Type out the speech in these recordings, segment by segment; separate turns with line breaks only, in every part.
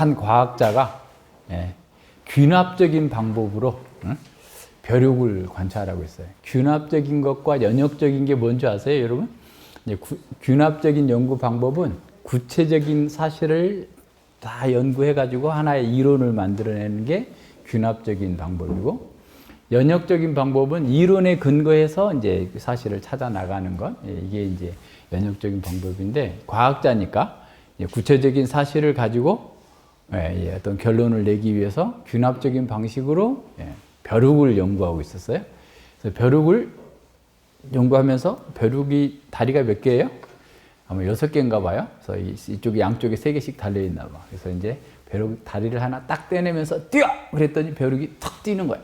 한 과학자가 균합적인 방법으로 벼룩을 관찰하고 있어요. 균합적인 것과 연역적인 게 뭔지 아세요, 여러분? 균합적인 연구 방법은 구체적인 사실을 다 연구해가지고 하나의 이론을 만들어내는 게 균합적인 방법이고, 연역적인 방법은 이론에 근거해서 이제 사실을 찾아 나가는 것, 이게 이제 연역적인 방법인데, 과학자니까 구체적인 사실을 가지고 어떤 결론을 내기 위해서 균합적인 방식으로 벼룩을 연구하고 있었어요. 그래서 벼룩을 연구하면서 벼룩이 다리가 몇 개예요? 아마 6개인가 봐요. 그래서 이쪽에 양쪽에 3개씩 달려있나 봐. 그래서 이제 벼룩 다리를 하나 딱 떼내면서 뛰어! 그랬더니 벼룩이 탁 뛰는 거야.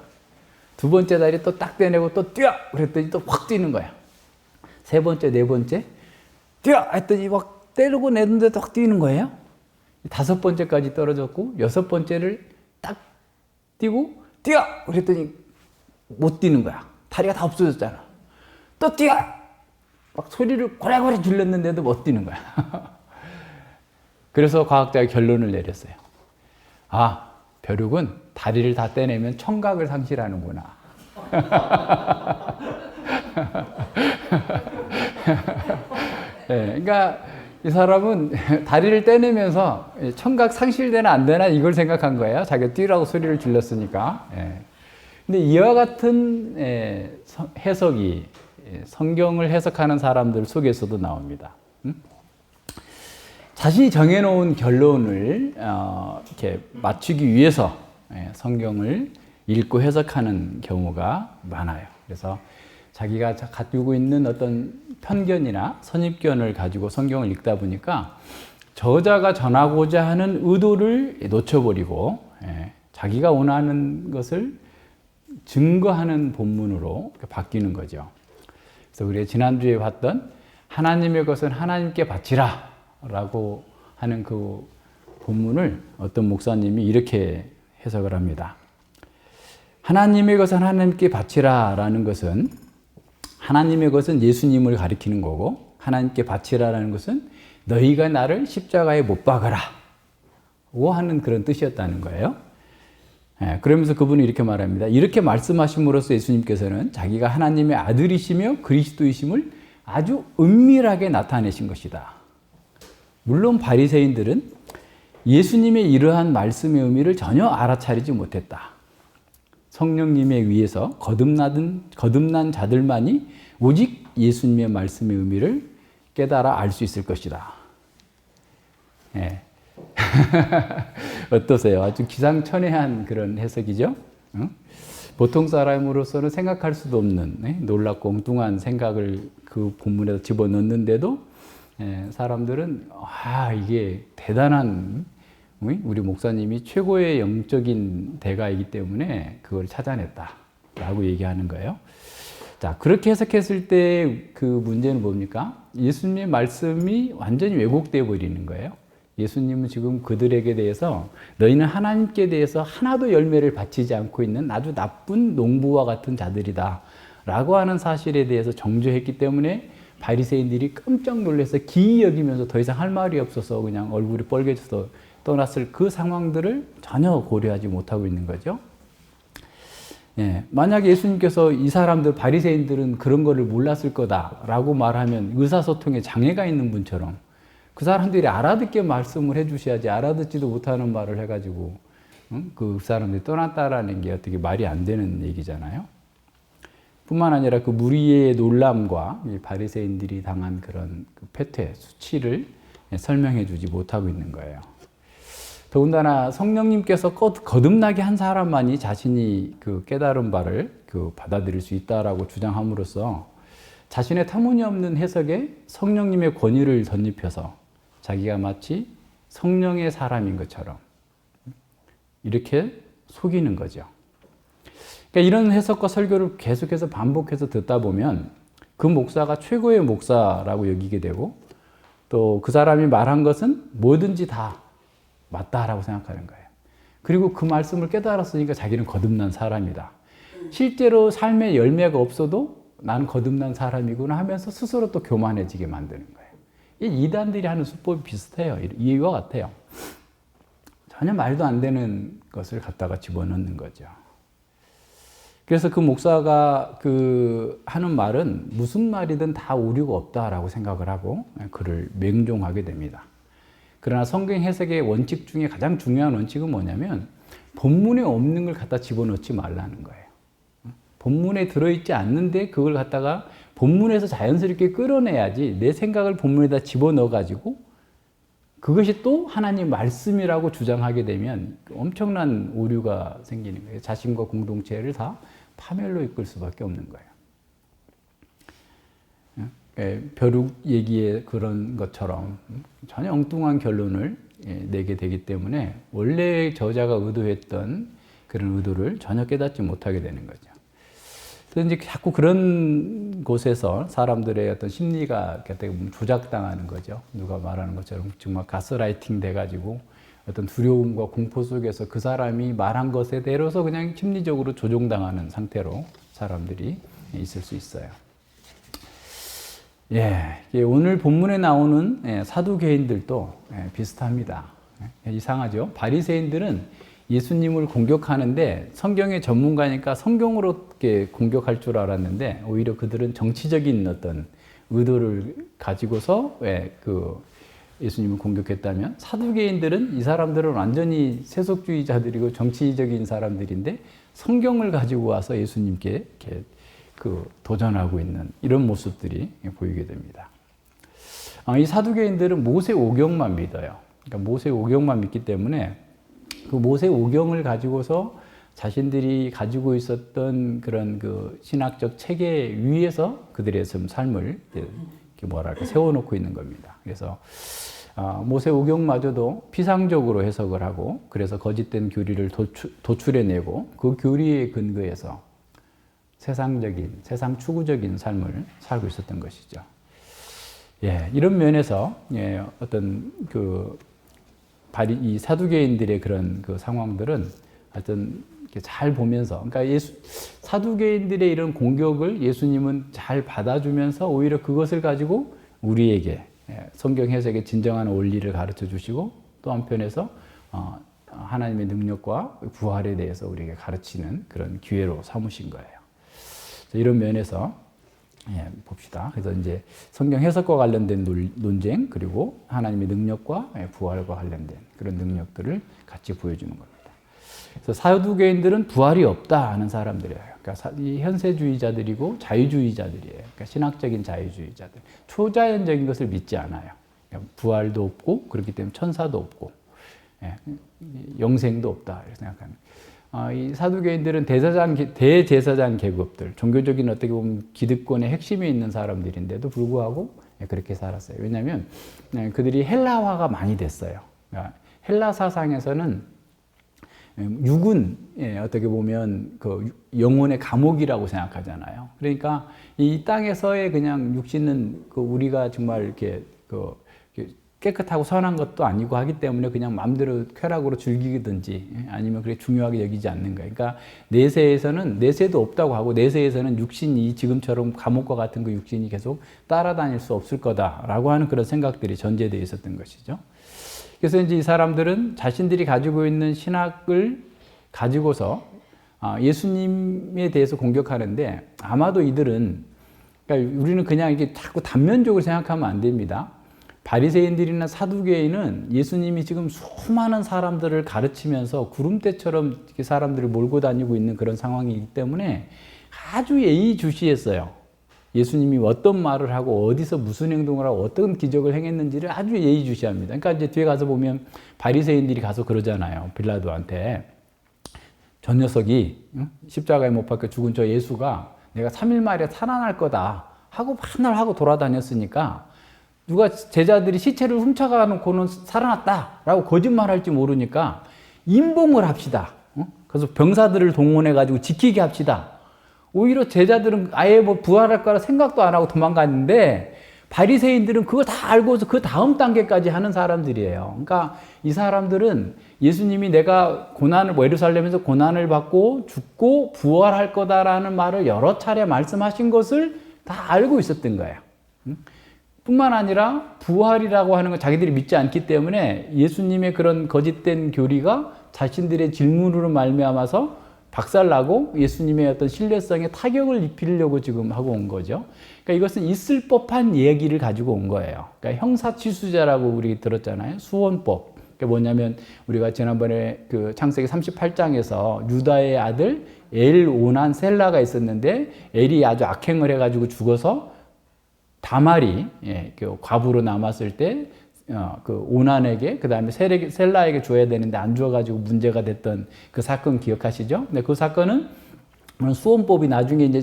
두 번째 다리 또 딱 떼내고 또 뛰어! 그랬더니 또 확 뛰는 거야. 세 번째, 네 번째 뛰어! 했더니 막 때리고 내는데도 확 뛰는 거예요. 5번째까지 떨어졌고 6번째를 딱 뛰고 뛰어! 그랬더니 못 뛰는 거야. 다리가 다 없어졌잖아. 또 뛰어! 막 소리를 고래고래 질렀는데도 못 뛰는 거야. 그래서 과학자가 결론을 내렸어요. 아, 벼룩은 다리를 다 떼내면 청각을 상실하는구나. 그러니까 이 사람은 다리를 떼내면서 청각 상실되나 안 되나 이걸 생각한 거예요. 자기가 뛰라고 소리를 질렀으니까. 근데 이와 같은 해석이 성경을 해석하는 사람들 속에서도 나옵니다. 자신이 정해놓은 결론을 이렇게 맞추기 위해서 성경을 읽고 해석하는 경우가 많아요. 그래서 자기가 가지고 있는 어떤 편견이나 선입견을 가지고 성경을 읽다 보니까 저자가 전하고자 하는 의도를 놓쳐버리고 자기가 원하는 것을 증거하는 본문으로 바뀌는 거죠. 그래서 우리가 지난주에 봤던 하나님의 것은 하나님께 바치라 라고 하는 그 본문을 어떤 목사님이 이렇게 해석을 합니다. 하나님의 것은 하나님께 바치라 라는 것은 하나님의 것은 예수님을 가리키는 거고, 하나님께 바치라 라는 것은 너희가 나를 십자가에 못 박아라 고 하는 그런 뜻이었다는 거예요. 그러면서 그분이 이렇게 말합니다. 이렇게 말씀하심으로써 예수님께서는 자기가 하나님의 아들이시며 그리스도이심을 아주 은밀하게 나타내신 것이다. 물론 바리새인들은 예수님의 이러한 말씀의 의미를 전혀 알아차리지 못했다. 성령님에 의해서 거듭난 자들만이 오직 예수님의 말씀의 의미를 깨달아 알 수 있을 것이다. 어떠세요? 아주 기상천외한 그런 해석이죠? 보통 사람으로서는 생각할 수도 없는 놀랍고 엉뚱한 생각을 그 본문에서 집어넣는데도 사람들은 이게 대단한 우리 목사님이 최고의 영적인 대가이기 때문에 그걸 찾아냈다라고 얘기하는 거예요. 자, 그렇게 해석했을 때 그 문제는 뭡니까? 예수님의 말씀이 완전히 왜곡되어 버리는 거예요. 예수님은 지금 그들에게 대해서 너희는 하나님께 대해서 하나도 열매를 바치지 않고 있는 아주 나쁜 농부와 같은 자들이다 라고 하는 사실에 대해서 정죄했기 때문에 바리새인들이 깜짝 놀라서 기이 여기면서 더 이상 할 말이 없어서 그냥 얼굴이 빨개져서 떠났을 그 상황들을 전혀 고려하지 못하고 있는 거죠. 만약에 예수님께서 이 사람들 바리새인들은 그런 거를 몰랐을 거다라고 말하면 의사소통에 장애가 있는 분처럼 그 사람들이 알아듣게 말씀을 해주셔야지 알아듣지도 못하는 말을 해가지고 그 사람들이 떠났다라는 게 어떻게 말이 안 되는 얘기잖아요. 뿐만 아니라 그 무리의 놀람과 바리새인들이 당한 그런 그 패퇴, 수치를 설명해 주지 못하고 있는 거예요. 더군다나 성령님께서 거듭나게 한 사람만이 자신이 그 깨달은 바를 그 받아들일 수 있다라고 주장함으로써 자신의 터무니없는 해석에 성령님의 권위를 덧입혀서 자기가 마치 성령의 사람인 것처럼 이렇게 속이는 거죠. 그러니까 이런 해석과 설교를 계속해서 반복해서 듣다 보면 그 목사가 최고의 목사라고 여기게 되고 또 그 사람이 말한 것은 뭐든지 다 맞다라고 생각하는 거예요. 그리고 그 말씀을 깨달았으니까 자기는 거듭난 사람이다. 실제로 삶의 열매가 없어도 난 거듭난 사람이구나 하면서 스스로 또 교만해지게 만드는 거예요. 이 이단들이 하는 수법이 비슷해요. 이와 같아요. 전혀 말도 안 되는 것을 갖다가 집어넣는 거죠. 그래서 그 목사가 하는 말은 무슨 말이든 다 오류가 없다라고 생각을 하고 그를 맹종하게 됩니다. 그러나 성경 해석의 원칙 중에 가장 중요한 원칙은 뭐냐면 본문에 없는 걸 갖다 집어넣지 말라는 거예요. 본문에 들어있지 않는데 그걸 갖다가 본문에서 자연스럽게 끌어내야지 내 생각을 본문에다 집어넣어가지고 그것이 또 하나님 말씀이라고 주장하게 되면 엄청난 오류가 생기는 거예요. 자신과 공동체를 다 파멸로 이끌 수밖에 없는 거예요. 벼룩 얘기의 그런 것처럼 전혀 엉뚱한 결론을 내게 되기 때문에 원래 저자가 의도했던 그런 의도를 전혀 깨닫지 못하게 되는 거죠. 그래서 이제 자꾸 그런 곳에서 사람들의 어떤 심리가 어떻게 보면 조작당하는 거죠. 누가 말하는 것처럼 정말 가스라이팅 돼가지고 어떤 두려움과 공포 속에서 그 사람이 말한 것에 대해서 그냥 심리적으로 조종당하는 상태로 사람들이 있을 수 있어요. 오늘 본문에 나오는 사두개인들도 비슷합니다. 이상하죠? 바리새인들은 예수님을 공격하는데 성경의 전문가니까 성경으로 이렇게 공격할 줄 알았는데 오히려 그들은 정치적인 어떤 의도를 가지고서 예수님을 공격했다면 사두개인들은 이 사람들은 완전히 세속주의자들이고 정치적인 사람들인데 성경을 가지고 와서 예수님께 이렇게 도전하고 있는 이런 모습들이 보이게 됩니다. 이 사두개인들은 모세 오경만 믿어요. 그러니까 모세 오경만 믿기 때문에 그 모세 오경을 가지고서 자신들이 가지고 있었던 그런 신학적 체계 위에서 그들의 삶을 세워놓고 있는 겁니다. 그래서 모세 오경마저도 피상적으로 해석을 하고 그래서 거짓된 교리를 도출해내고 그 교리에 근거해서 세상 추구적인 삶을 살고 있었던 것이죠. 이런 면에서 어떤 이 사두개인들의 그런 상황들은 하여튼 잘 보면서, 그러니까 사두개인들의 이런 공격을 예수님은 잘 받아주면서 오히려 그것을 가지고 우리에게 성경 해석의 진정한 원리를 가르쳐 주시고 또 한편에서 하나님의 능력과 부활에 대해서 우리에게 가르치는 그런 기회로 삼으신 거예요. 이런 면에서 봅시다. 그래서 이제 성경 해석과 관련된 논쟁 그리고 하나님의 능력과 부활과 관련된 그런 능력들을 같이 보여주는 겁니다. 그래서 사두개인들은 부활이 없다 하는 사람들이에요. 그러니까 이 현세주의자들이고 자유주의자들이에요. 그러니까 신학적인 자유주의자들. 초자연적인 것을 믿지 않아요. 그러니까 부활도 없고 그렇기 때문에 천사도 없고 영생도 없다 이렇게 생각합니다. 이 사두개인들은 대제사장 계급들, 종교적인 어떻게 보면 기득권의 핵심에 있는 사람들인데도 불구하고 그렇게 살았어요. 왜냐하면 그들이 헬라화가 많이 됐어요. 그러니까 헬라 사상에서는 육은 어떻게 보면 영혼의 감옥이라고 생각하잖아요. 그러니까 이 땅에서의 그냥 육신은 우리가 정말 이렇게 깨끗하고 선한 것도 아니고 하기 때문에 그냥 마음대로 쾌락으로 즐기든지 아니면 그렇게 중요하게 여기지 않는 거예요. 그러니까 내세도 없다고 하고 내세에서는 육신이 지금처럼 감옥과 같은 그 육신이 계속 따라다닐 수 없을 거다라고 하는 그런 생각들이 전제되어 있었던 것이죠. 그래서 이제 이 사람들은 자신들이 가지고 있는 신학을 가지고서 예수님에 대해서 공격하는데 아마도 이들은 그러니까 우리는 그냥 이렇게 자꾸 단면적으로 생각하면 안 됩니다. 바리새인들이나 사두개인은 예수님이 지금 수많은 사람들을 가르치면서 구름대처럼 사람들을 몰고 다니고 있는 그런 상황이기 때문에 아주 예의주시했어요. 예수님이 어떤 말을 하고 어디서 무슨 행동을 하고 어떤 기적을 행했는지를 아주 예의주시합니다. 그러니까 이제 뒤에 가서 보면 바리새인들이 가서 그러잖아요. 빌라도한테 저 녀석이 십자가에 못 박혀 죽은 저 예수가 내가 3일 만에 살아날 거다 하고 맨날 하고 돌아다녔으니까 누가 제자들이 시체를 훔쳐가 놓고는 살아났다라고 거짓말할지 모르니까 임봉을 합시다. 그래서 병사들을 동원해가지고 지키게 합시다. 오히려 제자들은 아예 부활할 거라 생각도 안 하고 도망갔는데 바리새인들은 그걸 다 알고서 그 다음 단계까지 하는 사람들이에요. 그러니까 이 사람들은 예수님이 내가 예루살렘에서 고난을 받고 죽고 부활할 거다라는 말을 여러 차례 말씀하신 것을 다 알고 있었던 거예요. 뿐만 아니라 부활이라고 하는 건 자기들이 믿지 않기 때문에 예수님의 그런 거짓된 교리가 자신들의 질문으로 말미암아서 박살나고 예수님의 어떤 신뢰성에 타격을 입히려고 지금 하고 온 거죠. 그러니까 이것은 있을 법한 얘기를 가지고 온 거예요. 그러니까 형사취수자라고 우리 들었잖아요. 수원법. 그게 뭐냐면 우리가 지난번에 그 창세기 38장에서 유다의 아들 엘 오난 셀라가 있었는데 엘이 아주 악행을 해가지고 죽어서 다말이 그 과부로 남았을 때 그 오난에게 그 다음에 셀라에게 줘야 되는데 안 줘가지고 문제가 됐던 그 사건 기억하시죠? 근데 그 사건은 수원법이 나중에 이제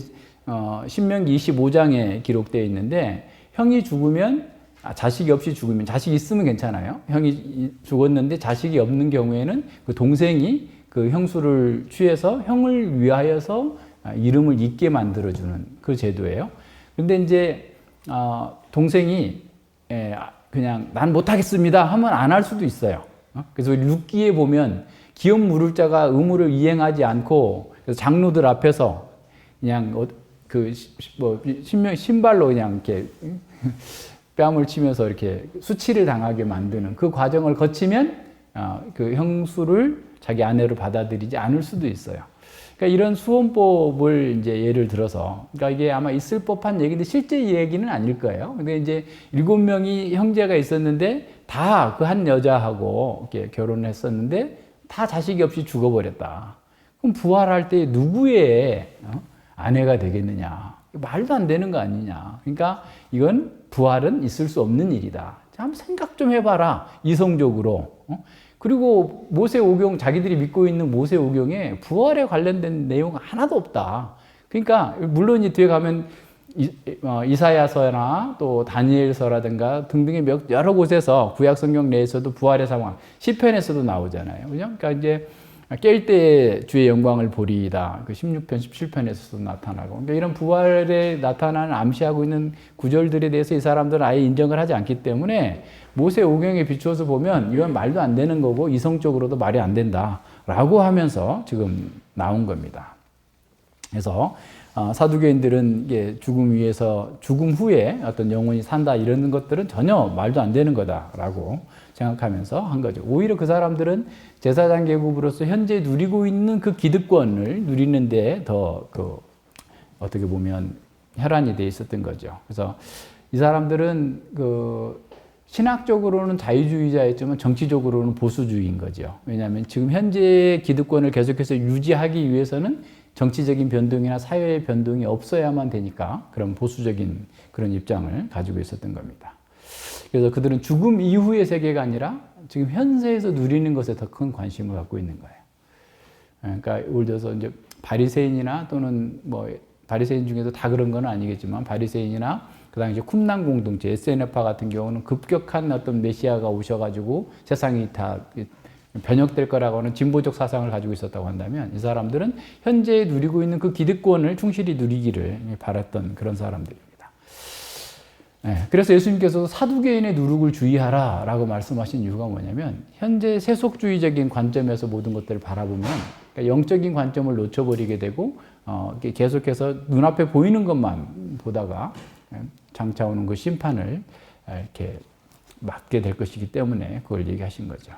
신명기 25장에 기록되어 있는데 형이 죽으면 자식이 없이 죽으면 자식이 있으면 괜찮아요. 형이 죽었는데 자식이 없는 경우에는 그 동생이 그 형수를 취해서 형을 위하여서 이름을 잊게 만들어주는 그 제도예요. 그런데 이제 동생이 그냥 난 못하겠습니다 하면 안 할 수도 있어요. 그래서 룻기에 보면 기업 물을 자가 의무를 이행하지 않고 그래서 장로들 앞에서 그냥 그 뭐 신발로 그냥 이렇게 뺨을 치면서 이렇게 수치를 당하게 만드는 그 과정을 거치면 그 형수를 자기 아내로 받아들이지 않을 수도 있어요. 그러니까 이런 수원법을 이제 예를 들어서, 그러니까 이게 아마 있을 법한 얘기인데 실제 얘기는 아닐 거예요. 근데 이제 7명이 형제가 있었는데 다 그 한 여자하고 이렇게 결혼을 했었는데 다 자식이 없이 죽어버렸다. 그럼 부활할 때 누구의 아내가 되겠느냐? 말도 안 되는 거 아니냐. 그러니까 이건 부활은 있을 수 없는 일이다. 한번 생각 좀 해봐라. 이성적으로. 그리고 모세오경, 자기들이 믿고 있는 모세오경에 부활에 관련된 내용은 하나도 없다. 그러니까 물론 이 뒤에 가면 이사야서나 또 다니엘서라든가 등등의 여러 곳에서 구약 성경 내에서도 부활의 상황, 시편에서도 나오잖아요. 그죠? 그러니까 이제 깰 때 주의 영광을 보리이다. 그 16편, 17편에서도 나타나고. 그러니까 이런 부활에 나타나는 암시하고 있는 구절들에 대해서 이 사람들은 아예 인정을 하지 않기 때문에 모세 오경에 비추어서 보면 이건 말도 안 되는 거고 이성적으로도 말이 안 된다라고 하면서 지금 나온 겁니다. 그래서 사두개인들은 이게 죽음 위에서 죽음 후에 어떤 영혼이 산다 이런 것들은 전혀 말도 안 되는 거다라고 생각하면서 한 거죠. 오히려 그 사람들은 제사장 계급으로서 현재 누리고 있는 그 기득권을 누리는데 더 어떻게 보면 혈안이 돼 있었던 거죠. 그래서 이 사람들은 신학적으로는 자유주의자였지만 정치적으로는 보수주의인 거죠. 왜냐하면 지금 현재의 기득권을 계속해서 유지하기 위해서는 정치적인 변동이나 사회의 변동이 없어야만 되니까 그런 보수적인 그런 입장을 가지고 있었던 겁니다. 그래서 그들은 죽음 이후의 세계가 아니라 지금 현세에서 누리는 것에 더 큰 관심을 갖고 있는 거예요. 그러니까 예를 들어서 이제 바리새인이나 또는 뭐 바리새인 중에도 다 그런 건 아니겠지만 바리새인이나 그 당시 쿰난 공동체 SNF파 같은 경우는 급격한 어떤 메시아가 오셔가지고 세상이 다 변혁될 거라고 하는 진보적 사상을 가지고 있었다고 한다면 이 사람들은 현재 누리고 있는 그 기득권을 충실히 누리기를 바랐던 그런 사람들입니다. 그래서 예수님께서도 사두개인의 누룩을 주의하라 라고 말씀하신 이유가 뭐냐면 현재 세속주의적인 관점에서 모든 것들을 바라보면 그러니까 영적인 관점을 놓쳐버리게 되고 계속해서 눈앞에 보이는 것만 보다가 장차 오는 그 심판을 이렇게 맞게 될 것이기 때문에 그걸 얘기하신 거죠.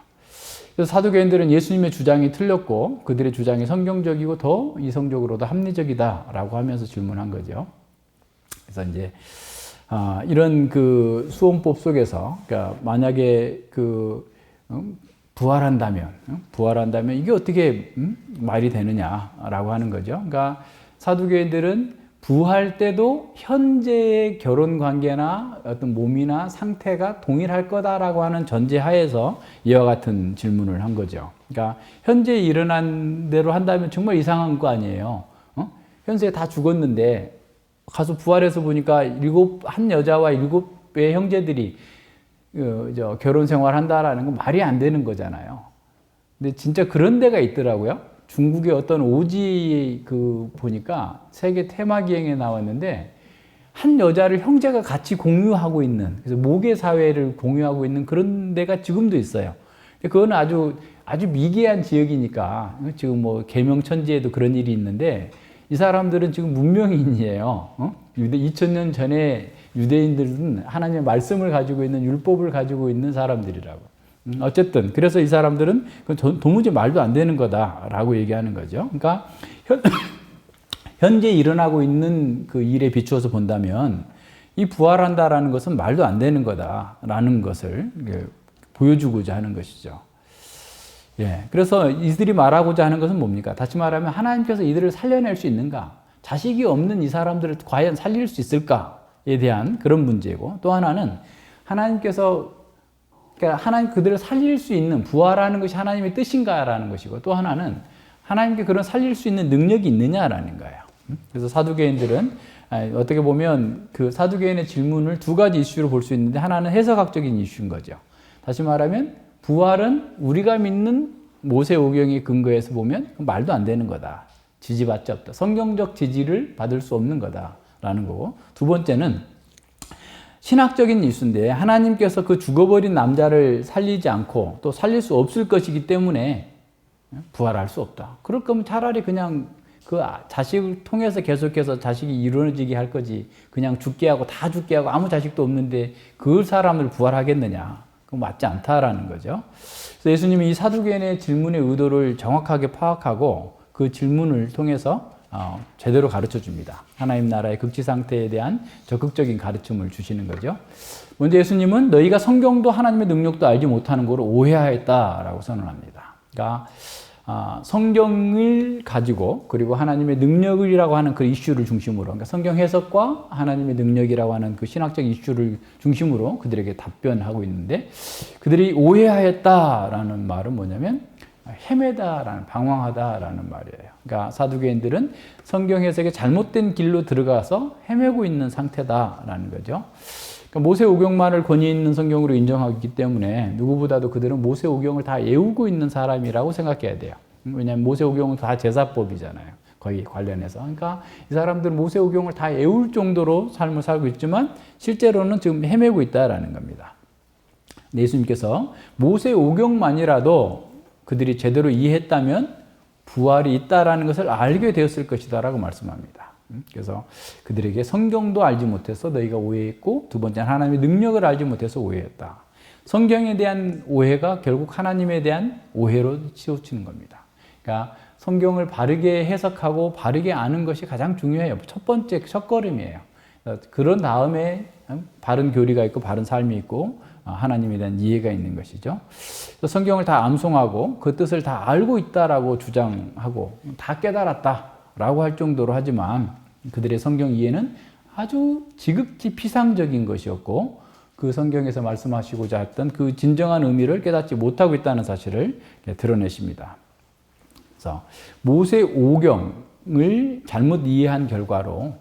그래서 사두개인들은 예수님의 주장이 틀렸고 그들의 주장이 성경적이고 더 이성적으로도 합리적이다라고 하면서 질문한 거죠. 그래서 이제 이런 그 수원법 속에서 그러니까 만약에 부활한다면 이게 어떻게 말이 되느냐라고 하는 거죠. 그러니까 사두개인들은 부활 때도 현재의 결혼 관계나 어떤 몸이나 상태가 동일할 거다라고 하는 전제하에서 이와 같은 질문을 한 거죠. 그러니까 현재 일어난 대로 한다면 정말 이상한 거 아니에요. 현세에 다 죽었는데 가서 부활해서 보니까 한 여자와 7의 형제들이 결혼 생활 한다라는 건 말이 안 되는 거잖아요. 근데 진짜 그런 데가 있더라고요. 중국의 어떤 오지 보니까 세계 테마기행에 나왔는데 한 여자를 형제가 같이 공유하고 있는 그래서 모계 사회를 공유하고 있는 그런 데가 지금도 있어요. 그건 아주 미개한 지역이니까 지금 뭐 계명천지에도 그런 일이 있는데 이 사람들은 지금 문명인이에요. 2000년 전에 유대인들은 하나님의 말씀을 가지고 있는 율법을 가지고 있는 사람들이라고. 어쨌든 그래서 이 사람들은 도무지 말도 안 되는 거다라고 얘기하는 거죠. 그러니까 현재 일어나고 있는 그 일에 비추어서 본다면 이 부활한다라는 것은 말도 안 되는 거다라는 것을 보여주고자 하는 것이죠. 예, 그래서 이들이 말하고자 하는 것은 뭡니까? 다시 말하면 하나님께서 이들을 살려낼 수 있는가? 자식이 없는 이 사람들을 과연 살릴 수 있을까에 대한 그런 문제고, 또 하나는 하나님께서 그러니까 하나님 그들을 살릴 수 있는 부활하는 것이 하나님의 뜻인가라는 것이고, 또 하나는 하나님께 그런 살릴 수 있는 능력이 있느냐라는 거예요. 그래서 사두개인들은 어떻게 보면 그 사두개인의 질문을 두 가지 이슈로 볼 수 있는데, 하나는 해석학적인 이슈인 거죠. 다시 말하면 부활은 우리가 믿는 모세오경의 근거에서 보면 말도 안 되는 거다. 지지받지 없다. 성경적 지지를 받을 수 없는 거다라는 거고, 두 번째는 신학적인 이슈인데 하나님께서 그 죽어버린 남자를 살리지 않고 또 살릴 수 없을 것이기 때문에 부활할 수 없다. 그럴 거면 차라리 그냥 그 자식을 통해서 계속해서 자식이 이루어지게 할 거지, 그냥 죽게 하고 다 죽게 하고 아무 자식도 없는데 그 사람을 부활하겠느냐. 그건 맞지 않다라는 거죠. 그래서 예수님이 이 사두개인의 질문의 의도를 정확하게 파악하고 그 질문을 통해서 제대로 가르쳐 줍니다. 하나님 나라의 극치 상태에 대한 적극적인 가르침을 주시는 거죠. 먼저 예수님은 너희가 성경도 하나님의 능력도 알지 못하는 것을 오해하였다라고 선언합니다. 그러니까 성경을 가지고 그리고 하나님의 능력이라고 하는 그 이슈를 중심으로, 그러니까 성경 해석과 하나님의 능력이라고 하는 그 신학적 이슈를 중심으로 그들에게 답변하고 있는데, 그들이 오해하였다라는 말은 뭐냐면 헤매다라는, 방황하다라는 말이에요. 그러니까 사두개인들은 성경 해석에 잘못된 길로 들어가서 헤매고 있는 상태다라는 거죠. 그러니까 모세오경만을 권위 있는 성경으로 인정하기 때문에 누구보다도 그들은 모세오경을 다 외우고 있는 사람이라고 생각해야 돼요. 왜냐하면 모세오경은 다 제사법이잖아요. 거의 관련해서. 그러니까 이 사람들은 모세오경을 다 외울 정도로 삶을 살고 있지만 실제로는 지금 헤매고 있다라는 겁니다. 예수님께서 모세오경만이라도 그들이 제대로 이해했다면 부활이 있다라는 것을 알게 되었을 것이다라고 말씀합니다. 그래서 그들에게 성경도 알지 못해서 너희가 오해했고, 두 번째는 하나님의 능력을 알지 못해서 오해했다. 성경에 대한 오해가 결국 하나님에 대한 오해로 치우치는 겁니다. 그러니까 성경을 바르게 해석하고 바르게 아는 것이 가장 중요해요. 첫 번째 첫걸음이에요. 그런 다음에 바른 교리가 있고 바른 삶이 있고 하나님에 대한 이해가 있는 것이죠. 성경을 다 암송하고 그 뜻을 다 알고 있다라고 주장하고 다 깨달았다라고 할 정도로 하지만 그들의 성경 이해는 아주 지극히 피상적인 것이었고, 그 성경에서 말씀하시고자 했던 그 진정한 의미를 깨닫지 못하고 있다는 사실을 드러내십니다. 그래서 모세오경을 잘못 이해한 결과로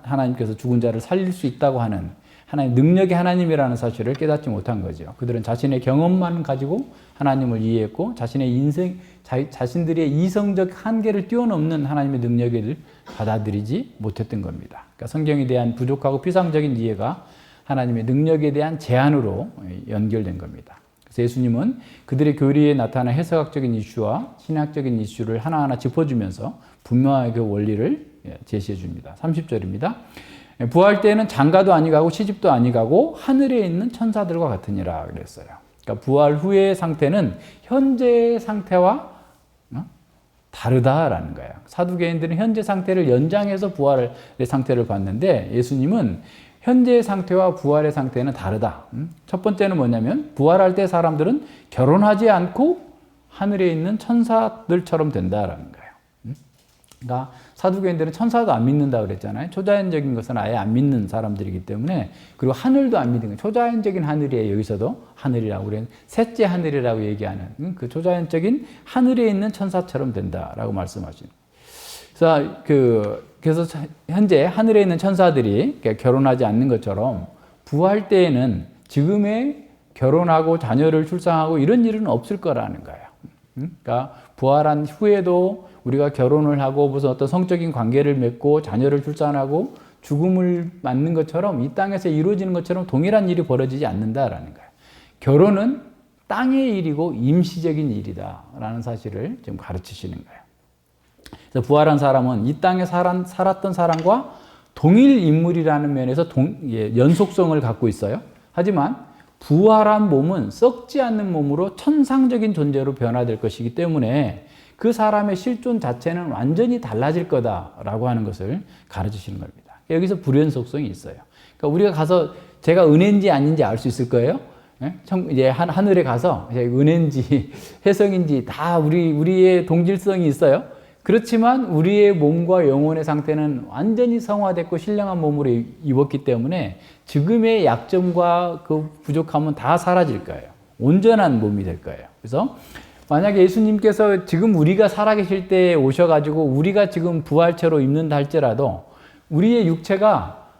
하나님께서 죽은 자를 살릴 수 있다고 하는 하나님 능력의 하나님이라는 사실을 깨닫지 못한 거죠. 그들은 자신의 경험만 가지고 하나님을 이해했고 자신의 인생, 자신들의 이성적 한계를 뛰어넘는 하나님의 능력을 받아들이지 못했던 겁니다. 그러니까 성경에 대한 부족하고 피상적인 이해가 하나님의 능력에 대한 제한으로 연결된 겁니다. 그래서 예수님은 그들의 교리에 나타난 해석학적인 이슈와 신학적인 이슈를 하나하나 짚어주면서 분명하게 그 원리를 제시해 줍니다. 30절입니다. 부활 때는 장가도 아니가고 시집도 아니가고 하늘에 있는 천사들과 같으니라 그랬어요. 그러니까 부활 후의 상태는 현재 상태와 다르다라는 거예요. 사두개인들은 현재 상태를 연장해서 부활의 상태를 봤는데 예수님은 현재 상태와 부활의 상태는 다르다. 첫 번째는 뭐냐면 부활할 때 사람들은 결혼하지 않고 하늘에 있는 천사들처럼 된다라는 거예요. 그러니까 사두개인들은 천사도 안 믿는다 그랬잖아요. 초자연적인 것은 아예 안 믿는 사람들이기 때문에, 그리고 하늘도 안 믿는 거예요. 초자연적인 하늘이에요. 여기서도 하늘이라고 그래요. 셋째 하늘이라고 얘기하는 그 초자연적인 하늘에 있는 천사처럼 된다라고 말씀하십니다. 그래서 현재 하늘에 있는 천사들이 결혼하지 않는 것처럼 부활 때에는 지금의 결혼하고 자녀를 출산하고 이런 일은 없을 거라는 거예요. 그러니까 부활한 후에도 우리가 결혼을 하고 무슨 어떤 성적인 관계를 맺고 자녀를 출산하고 죽음을 맞는 것처럼 이 땅에서 이루어지는 것처럼 동일한 일이 벌어지지 않는다라는 거예요. 결혼은 땅의 일이고 임시적인 일이다라는 사실을 좀 가르치시는 거예요. 그래서 부활한 사람은 이 땅에 살았던 사람과 동일 인물이라는 면에서 연속성을 갖고 있어요. 하지만 부활한 몸은 썩지 않는 몸으로 천상적인 존재로 변화될 것이기 때문에 그 사람의 실존 자체는 완전히 달라질 거다라고 하는 것을 가르치시는 겁니다. 여기서 불연속성이 있어요. 그러니까 우리가 가서 제가 은혜인지 아닌지 알 수 있을 거예요. 이제 하늘에 가서 은혜인지 혜성인지 다 우리의 동질성이 있어요. 그렇지만 우리의 몸과 영혼의 상태는 완전히 성화됐고 신령한 몸으로 입었기 때문에 지금의 약점과 그 부족함은 다 사라질 거예요. 온전한 몸이 될 거예요. 그래서 만약에 예수님께서 지금 우리가 살아계실 때 오셔가지고 우리가 지금 부활체로 입는다 할지라도 우리의 육체가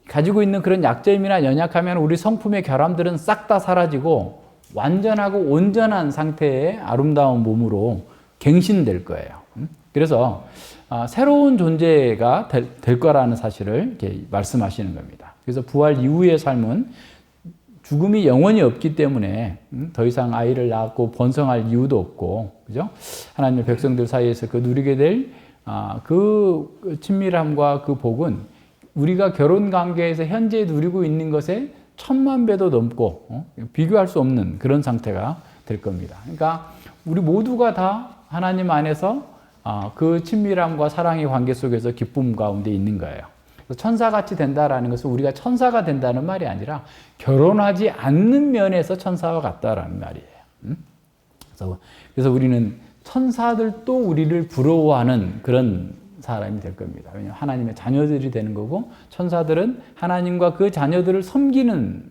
가지고 있는 그런 약점이나 연약하면 우리 성품의 결함들은 싹 다 사라지고 완전하고 온전한 상태의 아름다운 몸으로 갱신될 거예요. 그래서 새로운 존재가 될 거라는 사실을 이렇게 말씀하시는 겁니다. 그래서 부활 이후의 삶은 죽음이 영원히 없기 때문에 더 이상 아이를 낳고 번성할 이유도 없고, 그죠? 하나님의 백성들 사이에서 그 누리게 될 그 친밀함과 그 복은 우리가 결혼 관계에서 현재 누리고 있는 것에 1000만 배도 넘고 비교할 수 없는 그런 상태가 될 겁니다. 그러니까 우리 모두가 다 하나님 안에서 그 친밀함과 사랑의 관계 속에서 기쁨 가운데 있는 거예요. 천사같이 된다라는 것은 우리가 천사가 된다는 말이 아니라 결혼하지 않는 면에서 천사와 같다라는 말이에요. 그래서 우리는 천사들도 우리를 부러워하는 그런 사람이 될 겁니다. 왜냐하면 하나님의 자녀들이 되는 거고 천사들은 하나님과 그 자녀들을 섬기는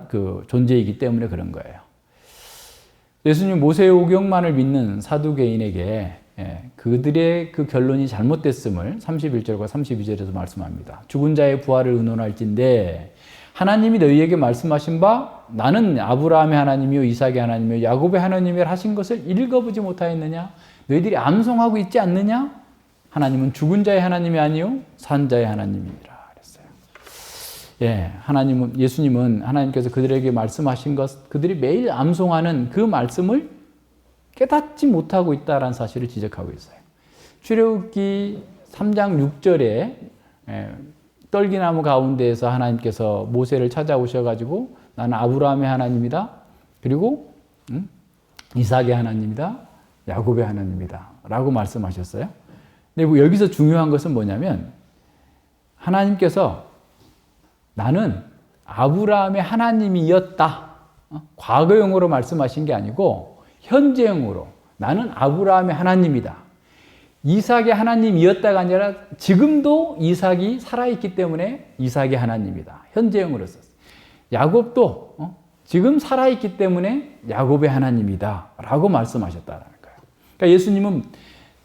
그 존재이기 때문에 그런 거예요. 예수님 모세의 오경만을 믿는 사두개인에게 그들의 그 결론이 잘못됐음을 31절과 32절에서 말씀합니다. 죽은 자의 부활을 의논할진대 하나님이 너희에게 말씀하신 바 나는 아브라함의 하나님이요 이삭의 하나님이요 야곱의 하나님이라 하신 것을 읽어보지 못하였느냐? 너희들이 암송하고 있지 않느냐? 하나님은 죽은 자의 하나님이 아니요 산 자의 하나님이라 그랬어요. 예수님은 하나님께서 그들에게 말씀하신 것, 그들이 매일 암송하는 그 말씀을 깨닫지 못하고 있다는 사실을 지적하고 있어요. 출애굽기 3장 6절에 떨기나무 가운데에서 하나님께서 모세를 찾아오셔가지고 나는 아브라함의 하나님이다. 그리고 이삭의 하나님이다. 야곱의 하나님이다. 라고 말씀하셨어요. 근데 여기서 중요한 것은 뭐냐면 하나님께서 나는 아브라함의 하나님이었다. 과거형으로 말씀하신 게 아니고 현재형으로 나는 아브라함의 하나님이다. 이삭의 하나님이었다가 아니라 지금도 이삭이 살아있기 때문에 이삭의 하나님이다. 현재형으로 썼어요. 야곱도 지금 살아있기 때문에 야곱의 하나님이다. 라고 말씀하셨다는 거예요. 그러니까 예수님은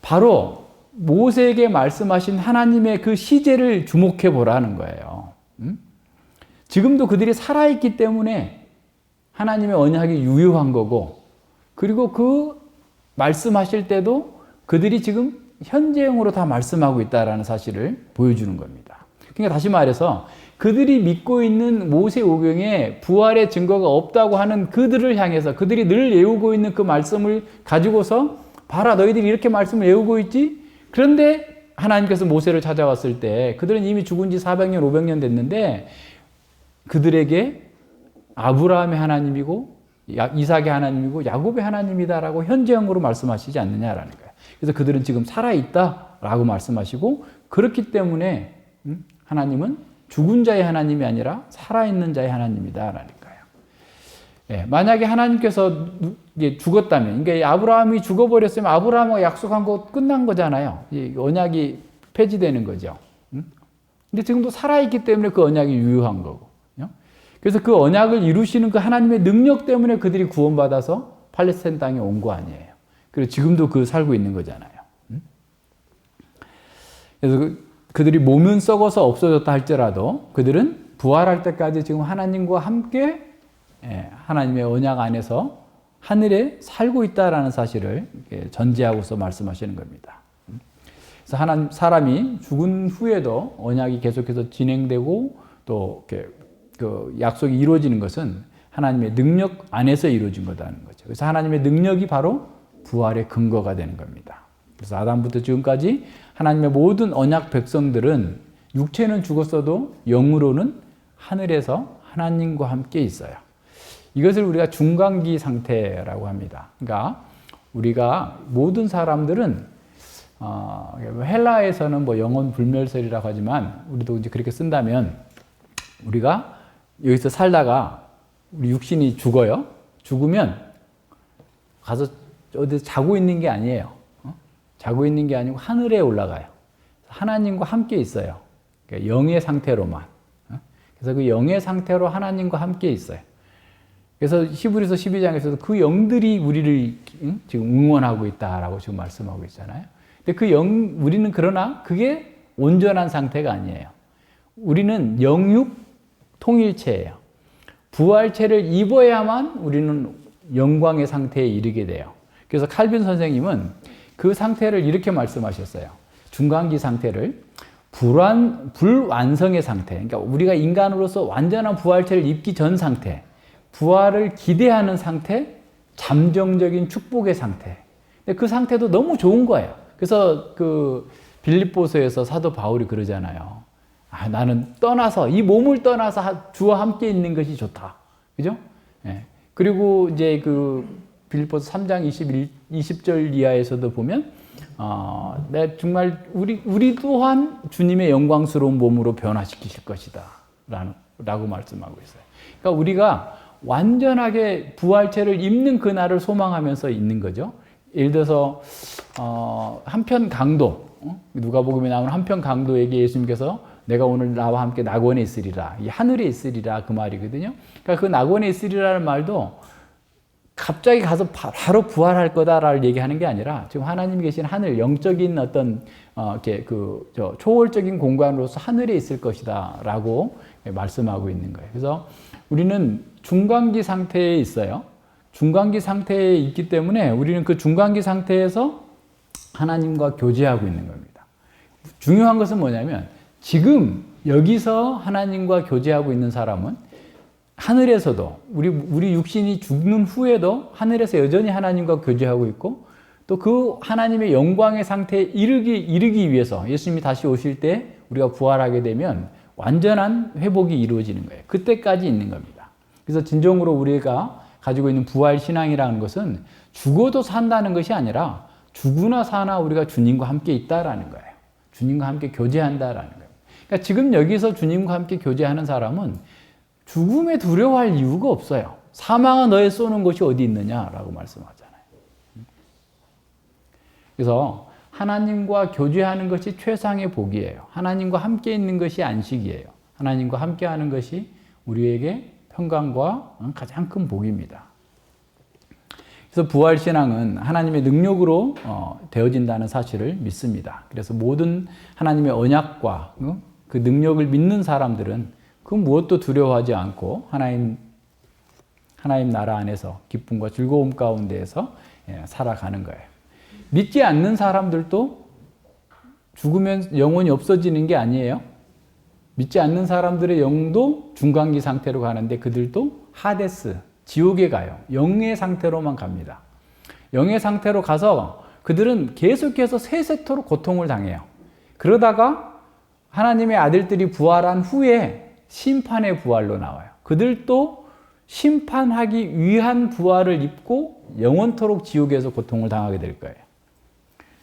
바로 모세에게 말씀하신 하나님의 그 시제를 주목해 보라는 거예요. 지금도 그들이 살아있기 때문에 하나님의 언약이 유효한 거고, 그리고 그 말씀하실 때도 그들이 지금 현재형으로 다 말씀하고 있다는 사실을 보여주는 겁니다. 그러니까 다시 말해서 그들이 믿고 있는 모세오경에 부활의 증거가 없다고 하는 그들을 향해서 그들이 늘 외우고 있는 그 말씀을 가지고서 봐라 너희들이 이렇게 말씀을 외우고 있지? 그런데 하나님께서 모세를 찾아왔을 때 그들은 이미 죽은 지 400년 500년 됐는데 그들에게 아브라함의 하나님이고 이삭의 하나님이고 야곱의 하나님이다라고 현재형으로 말씀하시지 않느냐라는 거예요. 그래서 그들은 지금 살아있다라고 말씀하시고 그렇기 때문에 하나님은 죽은 자의 하나님이 아니라 살아있는 자의 하나님이다라는 거예요. 만약에 하나님께서 죽었다면, 그러니까 아브라함이 죽어버렸으면 아브라함과 약속한 거 끝난 거잖아요. 언약이 폐지되는 거죠. 근데 지금도 살아있기 때문에 그 언약이 유효한 거고. 그래서 그 언약을 이루시는 그 하나님의 능력 때문에 그들이 구원받아서 팔레스타인 땅에 온 거 아니에요. 그리고 지금도 그 살고 있는 거잖아요. 그래서 그들이 몸은 썩어서 없어졌다 할지라도 그들은 부활할 때까지 지금 하나님과 함께 하나님의 언약 안에서 하늘에 살고 있다라는 사실을 전제하고서 말씀하시는 겁니다. 그래서 사람이 죽은 후에도 언약이 계속해서 진행되고 또 이렇게 그 약속이 이루어지는 것은 하나님의 능력 안에서 이루어진 거다는 거죠. 그래서 하나님의 능력이 바로 부활의 근거가 되는 겁니다. 그래서 아담부터 지금까지 하나님의 모든 언약 백성들은 육체는 죽었어도 영으로는 하늘에서 하나님과 함께 있어요. 이것을 우리가 중간기 상태라고 합니다. 그러니까 우리가 모든 사람들은 헬라에서는 뭐 영혼 불멸설이라고 하지만 우리도 이제 그렇게 쓴다면 우리가 여기서 살다가 우리 육신이 죽어요. 죽으면 가서 어디 자고 있는 게 아니에요. 자고 있는 게 아니고 하늘에 올라가요. 하나님과 함께 있어요. 그러니까 영의 상태로만. 그래서 그 영의 상태로 하나님과 함께 있어요. 그래서 히브리서 12장에서도 그 영들이 우리를 지금 응원하고 있다라고 지금 말씀하고 있잖아요. 근데 그 우리는 그러나 그게 온전한 상태가 아니에요. 우리는 영육 통일체예요. 부활체를 입어야만 우리는 영광의 상태에 이르게 돼요. 그래서 칼빈 선생님은 그 상태를 이렇게 말씀하셨어요. 중간기 상태를 불완성의 상태. 그러니까 우리가 인간으로서 완전한 부활체를 입기 전 상태. 부활을 기대하는 상태, 잠정적인 축복의 상태. 근데 그 상태도 너무 좋은 거예요. 그래서 그 빌립보서에서 사도 바울이 그러잖아요. 나는 떠나서, 이 몸을 떠나서 주와 함께 있는 것이 좋다. 그죠? 예. 그리고 이제 그 빌립보서 3장 20절 이하에서도 보면, 내 정말 우리 또한 주님의 영광스러운 몸으로 변화시키실 것이다. 라고 말씀하고 있어요. 그러니까 우리가 완전하게 부활체를 입는 그날을 소망하면서 있는 거죠. 예를 들어서 한편 강도, 누가복음에 나오는 한편 강도에게 예수님께서 내가 오늘 나와 함께 낙원에 있으리라, 이 하늘에 있으리라 그 말이거든요. 그러니까 그 낙원에 있으리라는 말도 갑자기 가서 바로 부활할 거다라고 얘기하는 게 아니라 지금 하나님이 계신 하늘, 영적인 어떤 이렇게 초월적인 공간으로서 하늘에 있을 것이다라고 말씀하고 있는 거예요. 그래서 우리는 중간기 상태에 있어요. 중간기 상태에 있기 때문에 우리는 그 중간기 상태에서 하나님과 교제하고 있는 겁니다. 중요한 것은 뭐냐면 지금 여기서 하나님과 교제하고 있는 사람은 하늘에서도 우리 육신이 죽는 후에도 하늘에서 여전히 하나님과 교제하고 있고 또 그 하나님의 영광의 상태에 이르기 위해서 예수님이 다시 오실 때 우리가 부활하게 되면 완전한 회복이 이루어지는 거예요. 그때까지 있는 겁니다. 그래서 진정으로 우리가 가지고 있는 부활 신앙이라는 것은 죽어도 산다는 것이 아니라 죽으나 사나 우리가 주님과 함께 있다라는 거예요. 주님과 함께 교제한다라는 거예요. 그러니까 지금 여기서 주님과 함께 교제하는 사람은 죽음에 두려워할 이유가 없어요. 사망아 너의 쏘는 곳이 어디 있느냐라고 말씀하잖아요. 그래서 하나님과 교제하는 것이 최상의 복이에요. 하나님과 함께 있는 것이 안식이에요. 하나님과 함께 하는 것이 우리에게 평강과 가장 큰 복입니다. 그래서 부활신앙은 하나님의 능력으로 되어진다는 사실을 믿습니다. 그래서 모든 하나님의 언약과 그 능력을 믿는 사람들은 그 무엇도 두려워하지 않고 하나님 나라 안에서 기쁨과 즐거움 가운데에서 살아가는 거예요. 믿지 않는 사람들도 죽으면 영혼이 없어지는 게 아니에요. 믿지 않는 사람들의 영도 중간기 상태로 가는데 그들도 하데스, 지옥에 가요. 영의 상태로만 갑니다. 영의 상태로 가서 그들은 계속해서 세세토록 고통을 당해요. 그러다가 하나님의 아들들이 부활한 후에 심판의 부활로 나와요. 그들도 심판하기 위한 부활을 입고 영원토록 지옥에서 고통을 당하게 될 거예요.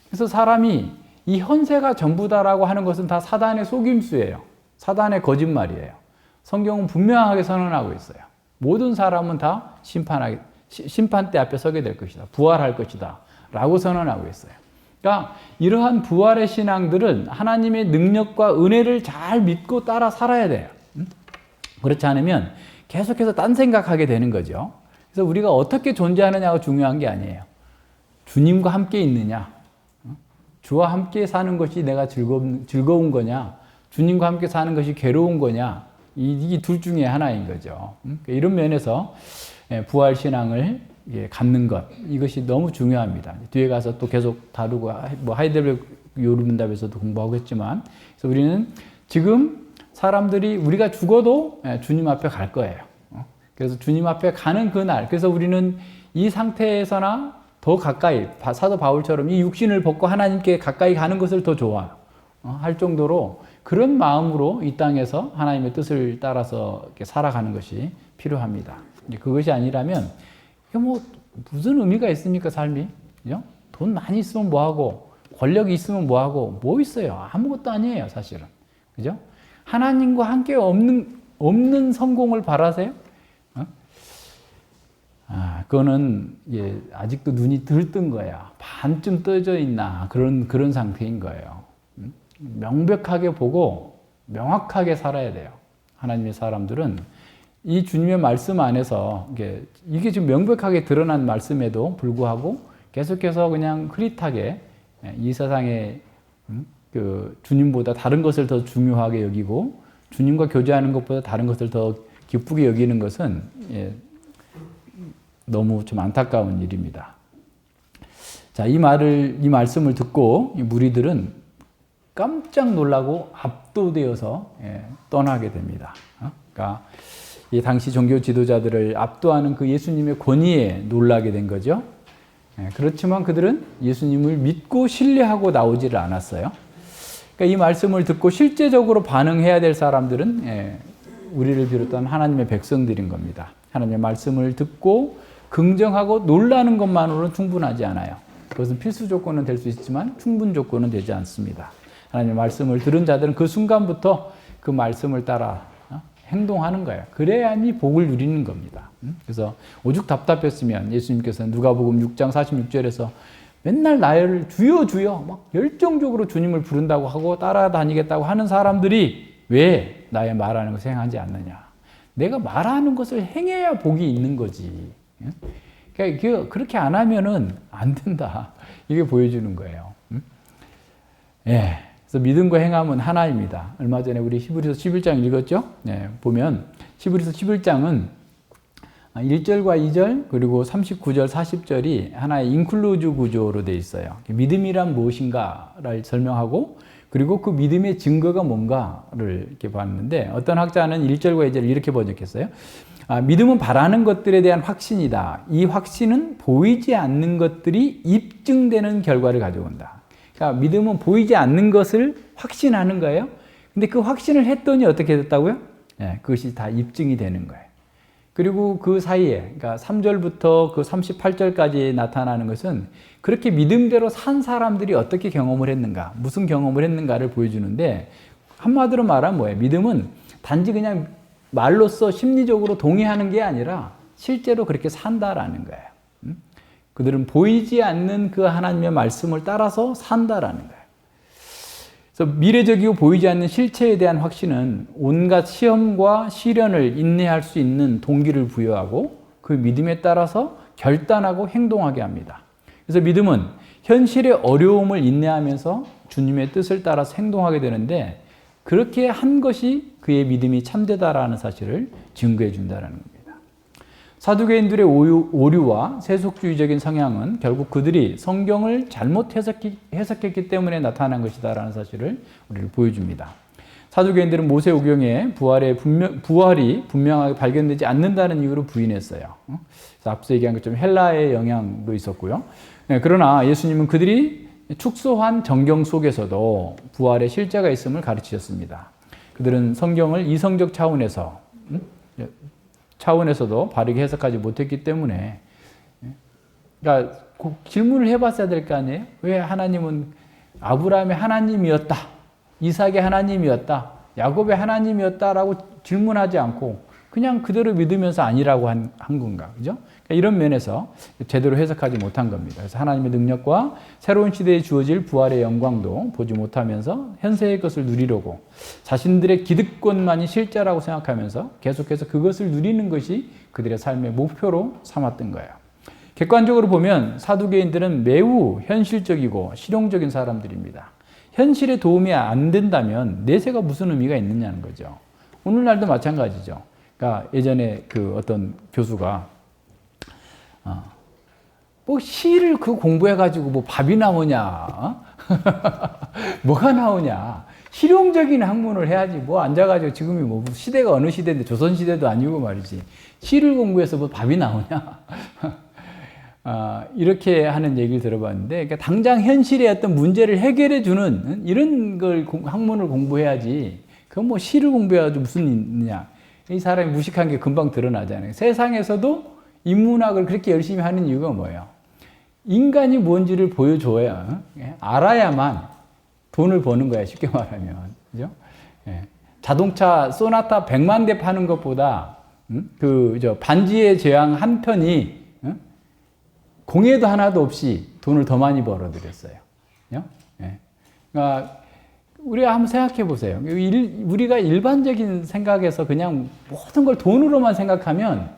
그래서 사람이 이 현세가 전부다라고 하는 것은 다 사단의 속임수예요. 사단의 거짓말이에요. 성경은 분명하게 선언하고 있어요. 모든 사람은 다 심판대 앞에 서게 될 것이다. 부활할 것이다. 라고 선언하고 있어요. 그러니까 이러한 부활의 신앙들은 하나님의 능력과 은혜를 잘 믿고 따라 살아야 돼요. 그렇지 않으면 계속해서 딴 생각하게 되는 거죠. 그래서 우리가 어떻게 존재하느냐가 중요한 게 아니에요. 주님과 함께 있느냐, 주와 함께 사는 것이 내가 즐거운 거냐, 주님과 함께 사는 것이 괴로운 거냐, 이 둘 중에 하나인 거죠. 이런 면에서 부활 신앙을 갖는 것, 이것이 너무 중요합니다. 뒤에 가서 또 계속 다루고 뭐 하이델베르크 요르문답에서도 공부하고 했지만, 그래서 우리는 지금 사람들이 우리가 죽어도 주님 앞에 갈 거예요. 그래서 주님 앞에 가는 그날, 그래서 우리는 이 상태에서나 더 가까이, 사도 바울처럼 이 육신을 벗고 하나님께 가까이 가는 것을 더 좋아 할 정도로 그런 마음으로 이 땅에서 하나님의 뜻을 따라서 이렇게 살아가는 것이 필요합니다. 그것이 아니라면 뭐 무슨 의미가 있습니까, 삶이? 그죠? 돈 많이 있으면 뭐하고, 권력이 있으면 뭐하고, 뭐 있어요? 아무것도 아니에요, 사실은. 그죠? 하나님과 함께 없는 성공을 바라세요? 그거는 아직도 눈이 덜 뜬 거야. 반쯤 떠져 있나 그런 상태인 거예요. 명백하게 보고 명확하게 살아야 돼요. 하나님의 사람들은 이 주님의 말씀 안에서 이게 지금 명백하게 드러난 말씀에도 불구하고 계속해서 그냥 흐릿하게 이 세상에 그 주님보다 다른 것을 더 중요하게 여기고 주님과 교제하는 것보다 다른 것을 더 기쁘게 여기는 것은 너무 좀 안타까운 일입니다. 자, 이 말씀을 듣고 이 무리들은 깜짝 놀라고 압도되어서 떠나게 됩니다. 그러니까 이 당시 종교 지도자들을 압도하는 그 예수님의 권위에 놀라게 된 거죠. 그렇지만 그들은 예수님을 믿고 신뢰하고 나오지를 않았어요. 그러니까 이 말씀을 듣고 실제적으로 반응해야 될 사람들은 우리를 비롯한 하나님의 백성들인 겁니다. 하나님의 말씀을 듣고 긍정하고 놀라는 것만으로는 충분하지 않아요. 그것은 필수 조건은 될 수 있지만 충분 조건은 되지 않습니다. 하나님의 말씀을 들은 자들은 그 순간부터 그 말씀을 따라 행동하는 거예요. 그래야만이 복을 누리는 겁니다. 그래서 오죽 답답했으면 예수님께서는 누가복음 6장 46절에서 맨날 나를 주여 주여 막 열정적으로 주님을 부른다고 하고 따라다니겠다고 하는 사람들이 왜 나의 말하는 것을 행하지 않느냐. 내가 말하는 것을 행해야 복이 있는 거지. 그러니까 그렇게 안 하면은 안 된다. 이게 보여주는 거예요. 그래서 믿음과 행함은 하나입니다. 얼마 전에 우리 히브리서 11장 읽었죠? 보면 히브리서 11장은 1절과 2절 그리고 39절 40절이 하나의 인클루즈 구조로 되어 있어요. 믿음이란 무엇인가를 설명하고 그리고 그 믿음의 증거가 뭔가를 이렇게 봤는데 어떤 학자는 1절과 2절을 이렇게 번역했어요. 믿음은 바라는 것들에 대한 확신이다. 이 확신은 보이지 않는 것들이 입증되는 결과를 가져온다. 그러니까 믿음은 보이지 않는 것을 확신하는 거예요. 근데 그 확신을 했더니 어떻게 됐다고요? 그것이 다 입증이 되는 거예요. 그리고 그 사이에, 그러니까 3절부터 그 38절까지 나타나는 것은 그렇게 믿음대로 산 사람들이 어떻게 경험을 했는가, 무슨 경험을 했는가를 보여주는데 한마디로 말하면 뭐예요? 믿음은 단지 그냥 말로써 심리적으로 동의하는 게 아니라 실제로 그렇게 산다라는 거예요. 그들은 보이지 않는 그 하나님의 말씀을 따라서 산다라는 거예요. 그래서 미래적이고 보이지 않는 실체에 대한 확신은 온갖 시험과 시련을 인내할 수 있는 동기를 부여하고 그 믿음에 따라서 결단하고 행동하게 합니다. 그래서 믿음은 현실의 어려움을 인내하면서 주님의 뜻을 따라서 행동하게 되는데 그렇게 한 것이 그의 믿음이 참되다라는 사실을 증거해 준다는 겁니다. 사두개인들의 오류와 세속주의적인 성향은 결국 그들이 성경을 잘못 해석했기 때문에 나타난 것이다라는 사실을 우리를 보여줍니다. 사두개인들은 모세오경에 부활이 분명하게 발견되지 않는다는 이유로 부인했어요. 앞서 얘기한 것처럼 헬라의 영향도 있었고요. 그러나 예수님은 그들이 축소한 정경 속에서도 부활의 실제가 있음을 가르치셨습니다. 그들은 성경을 이성적 차원에서도 바르게 해석하지 못했기 때문에 그러니까 질문을 해봤어야 될 거 아니에요? 왜 하나님은 아브라함의 하나님이었다, 이삭의 하나님이었다, 야곱의 하나님이었다라고 질문하지 않고 그냥 그대로 믿으면서 아니라고 한 건가? 그죠? 그러니까 이런 면에서 제대로 해석하지 못한 겁니다. 그래서 하나님의 능력과 새로운 시대에 주어질 부활의 영광도 보지 못하면서 현세의 것을 누리려고 자신들의 기득권만이 실제라고 생각하면서 계속해서 그것을 누리는 것이 그들의 삶의 목표로 삼았던 거예요. 객관적으로 보면 사두개인들은 매우 현실적이고 실용적인 사람들입니다. 현실에 도움이 안 된다면 내세가 무슨 의미가 있느냐는 거죠. 오늘날도 마찬가지죠. 그러니까 예전에 그 어떤 교수가 뭐 시를 그 공부해가지고 뭐 밥이 나오냐, 뭐가 나오냐, 실용적인 학문을 해야지 뭐 앉아가지고 지금이 뭐 시대가 어느 시대인데 조선 시대도 아니고 말이지 시를 공부해서 뭐 밥이 나오냐. 이렇게 하는 얘기를 들어봤는데, 그러니까 당장 현실의 어떤 문제를 해결해 주는 이런 걸 학문을 공부해야지. 그건 뭐 시를 공부해야지 무슨 있느냐. 이 사람이 무식한 게 금방 드러나잖아요. 세상에서도 인문학을 그렇게 열심히 하는 이유가 뭐예요? 인간이 뭔지를 보여줘야, 알아야만 돈을 버는 거야, 쉽게 말하면. 그죠? 예. 자동차 소나타 100만 대 파는 것보다, 반지의 제왕 한 편이, 공예도 하나도 없이 돈을 더 많이 벌어들였어요. 예. 그러니까, 우리가 한번 생각해 보세요. 우리가 일반적인 생각에서 그냥 모든 걸 돈으로만 생각하면,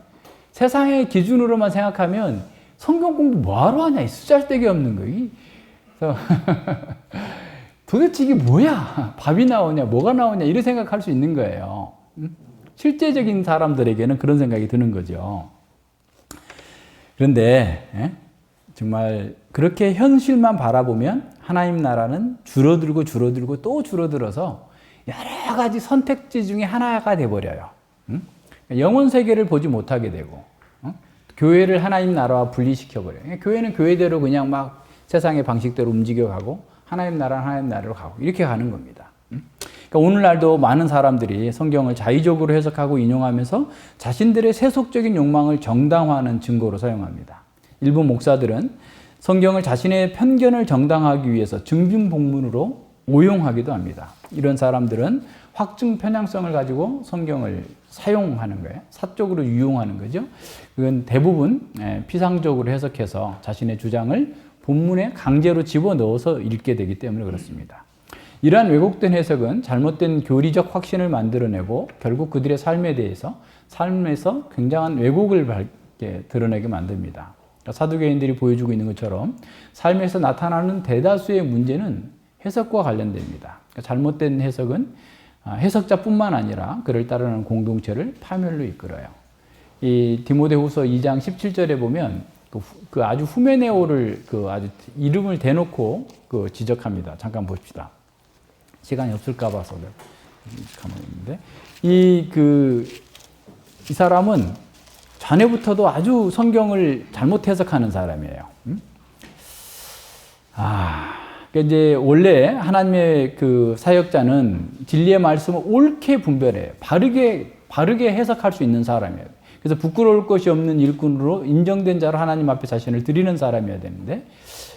세상의 기준으로만 생각하면, 성경 공부 뭐하러 하냐? 쓰잘데기 없는 거. 그래서 도대체 이게 뭐야? 밥이 나오냐? 뭐가 나오냐? 이런 생각할 수 있는 거예요. 실제적인 사람들에게는 그런 생각이 드는 거죠. 그런데 정말 그렇게 현실만 바라보면 하나님 나라는 줄어들고 또 줄어들어서 여러 가지 선택지 중에 하나가 돼버려요. 영혼 세계를 보지 못하게 되고 교회를 하나님 나라와 분리시켜버려요. 교회는 교회대로 그냥 막 세상의 방식대로 움직여가고 하나님 나라는 하나님 나라로 가고 이렇게 가는 겁니다. 그러니까 오늘날도 많은 사람들이 성경을 자의적으로 해석하고 인용하면서 자신들의 세속적인 욕망을 정당화하는 증거로 사용합니다. 일부 목사들은 성경을 자신의 편견을 정당화하기 위해서 증빙본문으로 오용하기도 합니다. 이런 사람들은 확증 편향성을 가지고 성경을 사용하는 거예요. 사적으로 유용하는 거죠. 그건 대부분 피상적으로 해석해서 자신의 주장을 본문에 강제로 집어넣어서 읽게 되기 때문에 그렇습니다. 이러한 왜곡된 해석은 잘못된 교리적 확신을 만들어내고 결국 그들의 삶에 대해서 삶에서 굉장한 왜곡을 드러내게 만듭니다. 그러니까 사두개인들이 보여주고 있는 것처럼 삶에서 나타나는 대다수의 문제는 해석과 관련됩니다. 그러니까 잘못된 해석은 해석자뿐만 아니라 그를 따르는 공동체를 파멸로 이끌어요. 이 디모데후서 2장 17절에 보면 그 아주 후메네오를 아주 이름을 대놓고 지적합니다. 잠깐 보십시다. 시간이 없을까 봐서 가만히 있는데 이 사람은 전에부터도 아주 성경을 잘못 해석하는 사람이에요. 그러니까 이제 원래 하나님의 사역자는 진리의 말씀을 옳게 분별해요. 바르게 해석할 수 있는 사람이에요. 그래서 부끄러울 것이 없는 일꾼으로 인정된 자로 하나님 앞에 자신을 드리는 사람이어야 되는데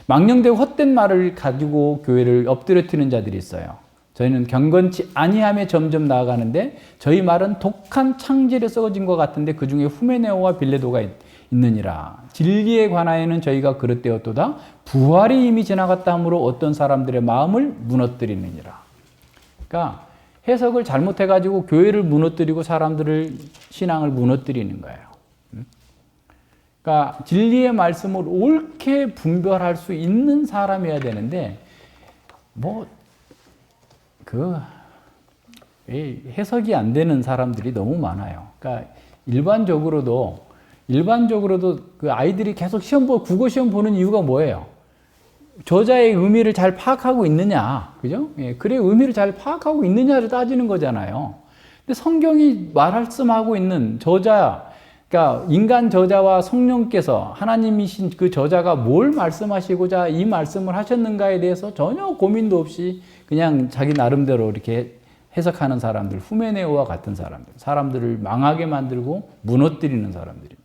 망령되고 헛된 말을 가지고 교회를 엎드려뜨리는 자들이 있어요. 저희는 경건치 아니함에 점점 나아가는데 저희 말은 독한 창질에 썩어진 것 같은데 그 중에 후메네오와 빌레도가 있느니라. 진리에 관하여는 저희가 그릇되었도다. 부활이 이미 지나갔다 하므로 어떤 사람들의 마음을 무너뜨리느니라. 그러니까 해석을 잘못해가지고 교회를 무너뜨리고 사람들을 신앙을 무너뜨리는 거예요. 그러니까 진리의 말씀을 옳게 분별할 수 있는 사람이어야 되는데 해석이 안 되는 사람들이 너무 많아요. 그러니까 일반적으로도 그 아이들이 계속 국어 시험 보는 이유가 뭐예요? 저자의 의미를 잘 파악하고 있느냐, 그죠? 글의 의미를 잘 파악하고 있느냐를 따지는 거잖아요. 근데 성경이 말씀하고 있는 저자, 그러니까 인간 저자와 성령께서 하나님이신 그 저자가 뭘 말씀하시고자 이 말씀을 하셨는가에 대해서 전혀 고민도 없이 그냥 자기 나름대로 이렇게 해석하는 사람들, 후메네오와 같은 사람들을 망하게 만들고 무너뜨리는 사람들입니다.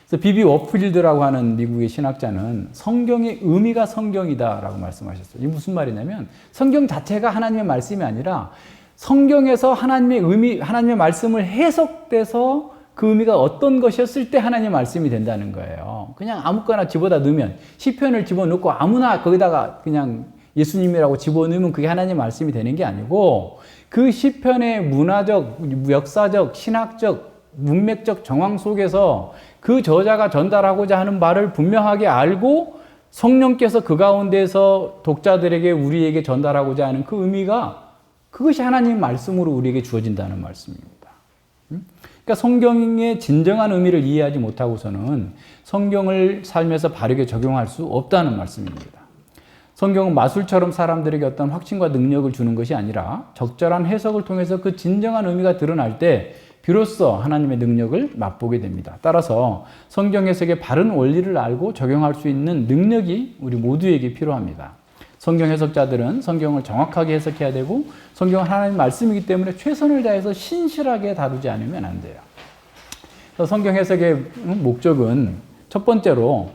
그래서 비비 워필드라고 하는 미국의 신학자는 성경의 의미가 성경이다라고 말씀하셨어요. 이게 무슨 말이냐면 성경 자체가 하나님의 말씀이 아니라 성경에서 하나님의 말씀을 해석돼서 그 의미가 어떤 것이었을 때 하나님의 말씀이 된다는 거예요. 그냥 아무거나 집어다 넣으면 시편을 집어넣고 아무나 거기다가 그냥 예수님이라고 집어넣으면 그게 하나님의 말씀이 되는 게 아니고 그 시편의 문화적, 역사적, 신학적, 문맥적 정황 속에서 그 저자가 전달하고자 하는 말을 분명하게 알고 성령께서 그 가운데서 독자들에게 우리에게 전달하고자 하는 그 의미가 그것이 하나님의 말씀으로 우리에게 주어진다는 말씀입니다. 그러니까 성경의 진정한 의미를 이해하지 못하고서는 성경을 삶에서 바르게 적용할 수 없다는 말씀입니다. 성경은 마술처럼 사람들에게 어떤 확신과 능력을 주는 것이 아니라 적절한 해석을 통해서 그 진정한 의미가 드러날 때 비로소 하나님의 능력을 맛보게 됩니다. 따라서 성경 해석의 바른 원리를 알고 적용할 수 있는 능력이 우리 모두에게 필요합니다. 성경 해석자들은 성경을 정확하게 해석해야 되고 성경은 하나님 말씀이기 때문에 최선을 다해서 신실하게 다루지 않으면 안 돼요. 그래서 성경 해석의 목적은 첫 번째로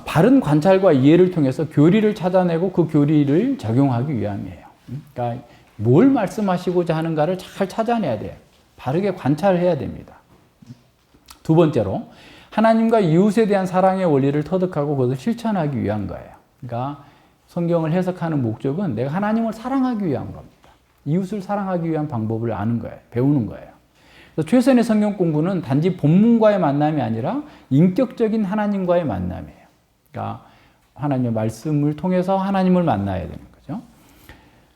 바른 관찰과 이해를 통해서 교리를 찾아내고 그 교리를 적용하기 위함이에요. 그러니까 뭘 말씀하시고자 하는가를 잘 찾아내야 돼요. 바르게 관찰해야 됩니다. 두 번째로 하나님과 이웃에 대한 사랑의 원리를 터득하고 그것을 실천하기 위한 거예요. 그러니까 성경을 해석하는 목적은 내가 하나님을 사랑하기 위한 겁니다. 이웃을 사랑하기 위한 방법을 아는 거예요. 배우는 거예요. 그래서 최선의 성경 공부는 단지 본문과의 만남이 아니라 인격적인 하나님과의 만남이에요. 그러니까 하나님의 말씀을 통해서 하나님을 만나야 되는 거죠.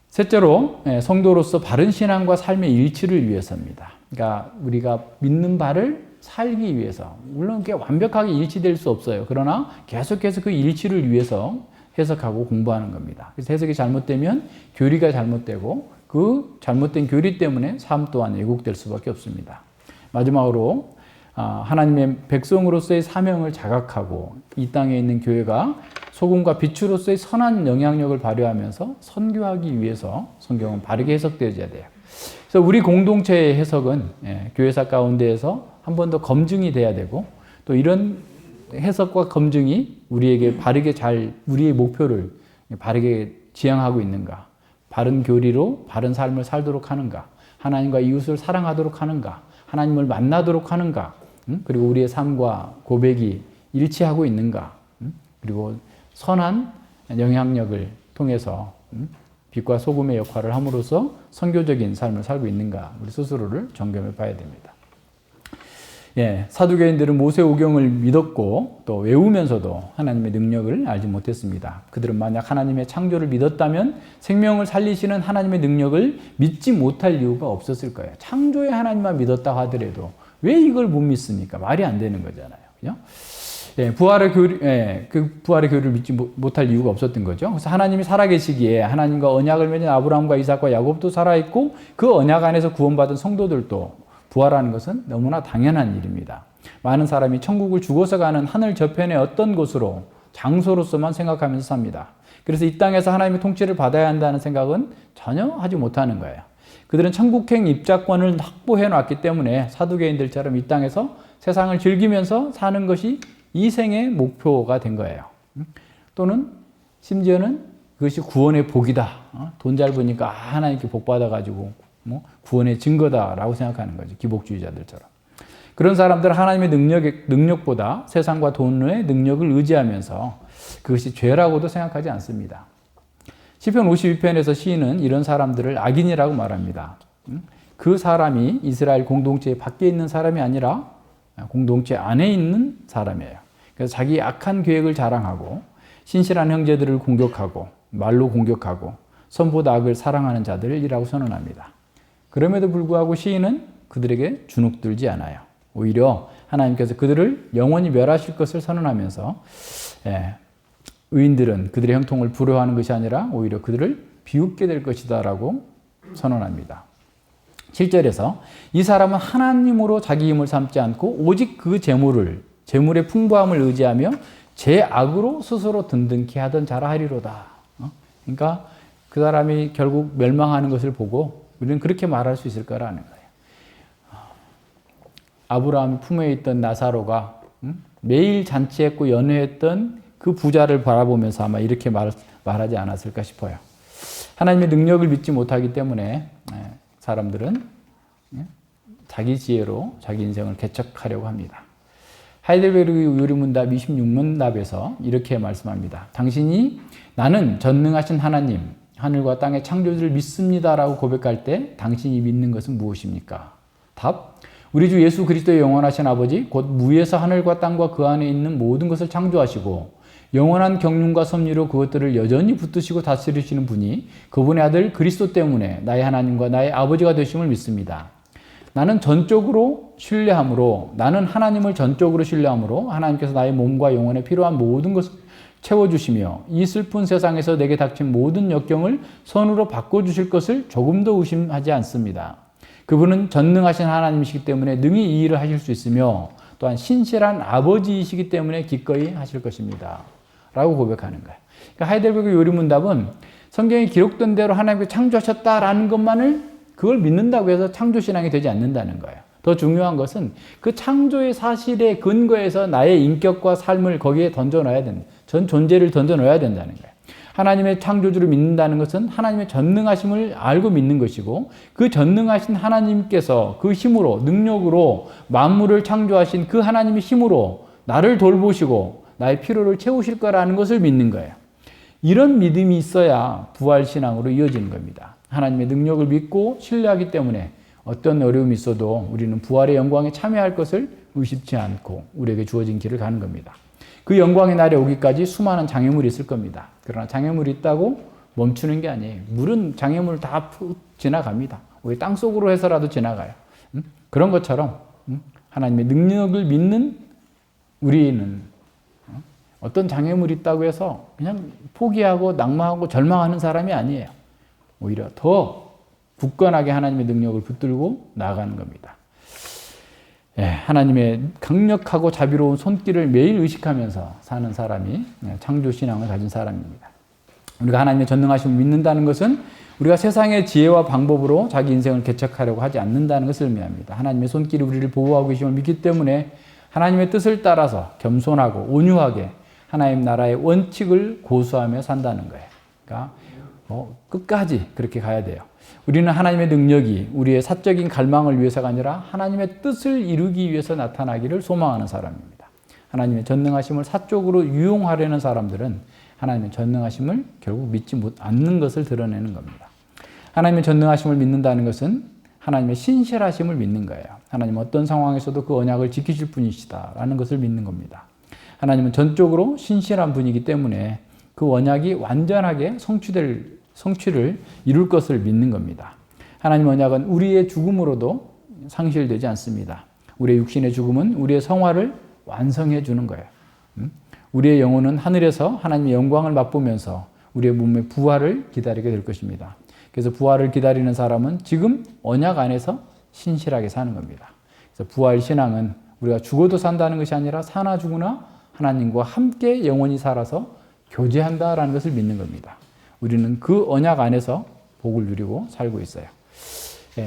셋째로 성도로서 바른 신앙과 삶의 일치를 위해서입니다. 그러니까 우리가 믿는 바를 살기 위해서, 물론 그게 완벽하게 일치될 수 없어요. 그러나 계속해서 그 일치를 위해서 해석하고 공부하는 겁니다. 그래서 해석이 잘못되면 교리가 잘못되고 그 잘못된 교리 때문에 삶 또한 왜곡될 수밖에 없습니다. 마지막으로 하나님의 백성으로서의 사명을 자각하고 이 땅에 있는 교회가 소금과 빛으로서의 선한 영향력을 발휘하면서 선교하기 위해서 성경은 바르게 해석되어야 돼요. 그래서 우리 공동체의 해석은 교회사 가운데에서 한 번 더 검증이 돼야 되고 또 이런 해석과 검증이 우리에게 바르게 우리의 목표를 바르게 지향하고 있는가, 바른 교리로 바른 삶을 살도록 하는가, 하나님과 이웃을 사랑하도록 하는가, 하나님을 만나도록 하는가, 그리고 우리의 삶과 고백이 일치하고 있는가, 그리고 선한 영향력을 통해서 빛과 소금의 역할을 함으로써 선교적인 삶을 살고 있는가, 우리 스스로를 점검해 봐야 됩니다. 사두개인들은 모세오경을 믿었고 또 외우면서도 하나님의 능력을 알지 못했습니다. 그들은 만약 하나님의 창조를 믿었다면 생명을 살리시는 하나님의 능력을 믿지 못할 이유가 없었을 거예요. 창조의 하나님만 믿었다 하더라도 왜 이걸 못 믿습니까? 말이 안 되는 거잖아요. 그죠? 부활의 교리를 믿지 못할 이유가 없었던 거죠. 그래서 하나님이 살아계시기에 하나님과 언약을 맺은 아브라함과 이삭과 야곱도 살아있고 그 언약 안에서 구원받은 성도들도 부활하는 것은 너무나 당연한 일입니다. 많은 사람이 천국을 죽어서 가는 하늘 저편의 어떤 곳으로 장소로서만 생각하면서 삽니다. 그래서 이 땅에서 하나님의 통치를 받아야 한다는 생각은 전혀 하지 못하는 거예요. 그들은 천국행 입자권을 확보해 놨기 때문에 사두개인들처럼 이 땅에서 세상을 즐기면서 사는 것이 이 생의 목표가 된 거예요. 또는 심지어는 그것이 구원의 복이다. 돈 잘 버니까 하나님께 복 받아가지고 구원의 증거다라고 생각하는 거죠. 기복주의자들처럼. 그런 사람들은 하나님의 능력보다 세상과 돈의 능력을 의지하면서 그것이 죄라고도 생각하지 않습니다. 시편 52편에서 시인은 이런 사람들을 악인이라고 말합니다. 그 사람이 이스라엘 공동체 밖에 있는 사람이 아니라 공동체 안에 있는 사람이에요. 그래서 자기 악한 계획을 자랑하고 신실한 형제들을 공격하고 말로 공격하고 선보다 악을 사랑하는 자들이라고 선언합니다. 그럼에도 불구하고 시인은 그들에게 주눅들지 않아요. 오히려 하나님께서 그들을 영원히 멸하실 것을 선언하면서 의인들은 그들의 형통을 부러워하는 것이 아니라 오히려 그들을 비웃게 될 것이다 라고 선언합니다. 7절에서 이 사람은 하나님으로 자기 힘을 삼지 않고 오직 그 재물의 풍부함을 의지하며 제 악으로 스스로 든든케 하던 자라 하리로다. 그러니까 그 사람이 결국 멸망하는 것을 보고 우리는 그렇게 말할 수 있을 거라는 거예요. 아브라함 품에 있던 나사로가 매일 잔치했고 연회했던 그 부자를 바라보면서 아마 이렇게 말하지 않았을까 싶어요. 하나님의 능력을 믿지 못하기 때문에 사람들은 자기 지혜로 자기 인생을 개척하려고 합니다. 하이델베르그 요리문답 26문답에서 이렇게 말씀합니다. 당신이 나는 전능하신 하나님, 하늘과 땅의 창조주를 믿습니다라고 고백할 때 당신이 믿는 것은 무엇입니까? 답. 우리 주 예수 그리스도의 영원하신 아버지 곧 무에서 하늘과 땅과 그 안에 있는 모든 것을 창조하시고 영원한 경륜과 섭리로 그것들을 여전히 붙드시고 다스리시는 분이 그분의 아들 그리스도 때문에 나의 하나님과 나의 아버지가 되심을 믿습니다. 나는 하나님을 전적으로 신뢰함으로 하나님께서 나의 몸과 영혼에 필요한 모든 것을 채워주시며 이 슬픈 세상에서 내게 닥친 모든 역경을 선으로 바꿔주실 것을 조금도 의심하지 않습니다. 그분은 전능하신 하나님이시기 때문에 능히 이 일을 하실 수 있으며 또한 신실한 아버지이시기 때문에 기꺼이 하실 것입니다. 라고 고백하는 거예요. 그러니까 하이델베르크 요리문답은 성경에 기록된 대로 하나님께서 창조하셨다라는 것만을 그걸 믿는다고 해서 창조신앙이 되지 않는다는 거예요. 더 중요한 것은 그 창조의 사실에 근거해서 나의 인격과 삶을 거기에 던져넣어야 된다. 전 존재를 던져넣어야 된다는 거예요. 하나님의 창조주를 믿는다는 것은 하나님의 전능하심을 알고 믿는 것이고 그 전능하신 하나님께서 그 힘으로 능력으로 만물을 창조하신 그 하나님의 힘으로 나를 돌보시고 나의 필요를 채우실 거라는 것을 믿는 거예요. 이런 믿음이 있어야 부활신앙으로 이어지는 겁니다. 하나님의 능력을 믿고 신뢰하기 때문에 어떤 어려움이 있어도 우리는 부활의 영광에 참여할 것을 의심치 않고 우리에게 주어진 길을 가는 겁니다. 그 영광의 날에 오기까지 수많은 장애물이 있을 겁니다. 그러나 장애물이 있다고 멈추는 게 아니에요. 물은 장애물 다 지나갑니다. 우리 땅속으로 해서라도 지나가요. 그런 것처럼 하나님의 능력을 믿는 우리는 어떤 장애물이 있다고 해서 그냥 포기하고 낙망하고 절망하는 사람이 아니에요. 오히려 더 굳건하게 하나님의 능력을 붙들고 나아가는 겁니다. 하나님의 강력하고 자비로운 손길을 매일 의식하면서 사는 사람이 창조신앙을 가진 사람입니다. 우리가 하나님의 전능하심을 믿는다는 것은 우리가 세상의 지혜와 방법으로 자기 인생을 개척하려고 하지 않는다는 것을 의미합니다. 하나님의 손길이 우리를 보호하고 계심을 믿기 때문에 하나님의 뜻을 따라서 겸손하고 온유하게 하나님 나라의 원칙을 고수하며 산다는 거예요. 그러니까 끝까지 그렇게 가야 돼요. 우리는 하나님의 능력이 우리의 사적인 갈망을 위해서가 아니라 하나님의 뜻을 이루기 위해서 나타나기를 소망하는 사람입니다. 하나님의 전능하심을 사적으로 유용하려는 사람들은 하나님의 전능하심을 결국 믿지 않는 것을 드러내는 겁니다. 하나님의 전능하심을 믿는다는 것은 하나님의 신실하심을 믿는 거예요. 하나님은 어떤 상황에서도 그 언약을 지키실 분이시다라는 것을 믿는 겁니다. 하나님은 전적으로 신실한 분이기 때문에 그 언약이 완전하게 성취를 이룰 것을 믿는 겁니다. 하나님의 언약은 우리의 죽음으로도 상실되지 않습니다. 우리의 육신의 죽음은 우리의 성화를 완성해 주는 거예요. 우리의 영혼은 하늘에서 하나님의 영광을 맛보면서 우리의 몸의 부활을 기다리게 될 것입니다. 그래서 부활을 기다리는 사람은 지금 언약 안에서 신실하게 사는 겁니다. 그래서 부활 신앙은 우리가 죽어도 산다는 것이 아니라 사나 죽으나 하나님과 함께 영원히 살아서 교제한다라는 것을 믿는 겁니다. 우리는 그 언약 안에서 복을 누리고 살고 있어요.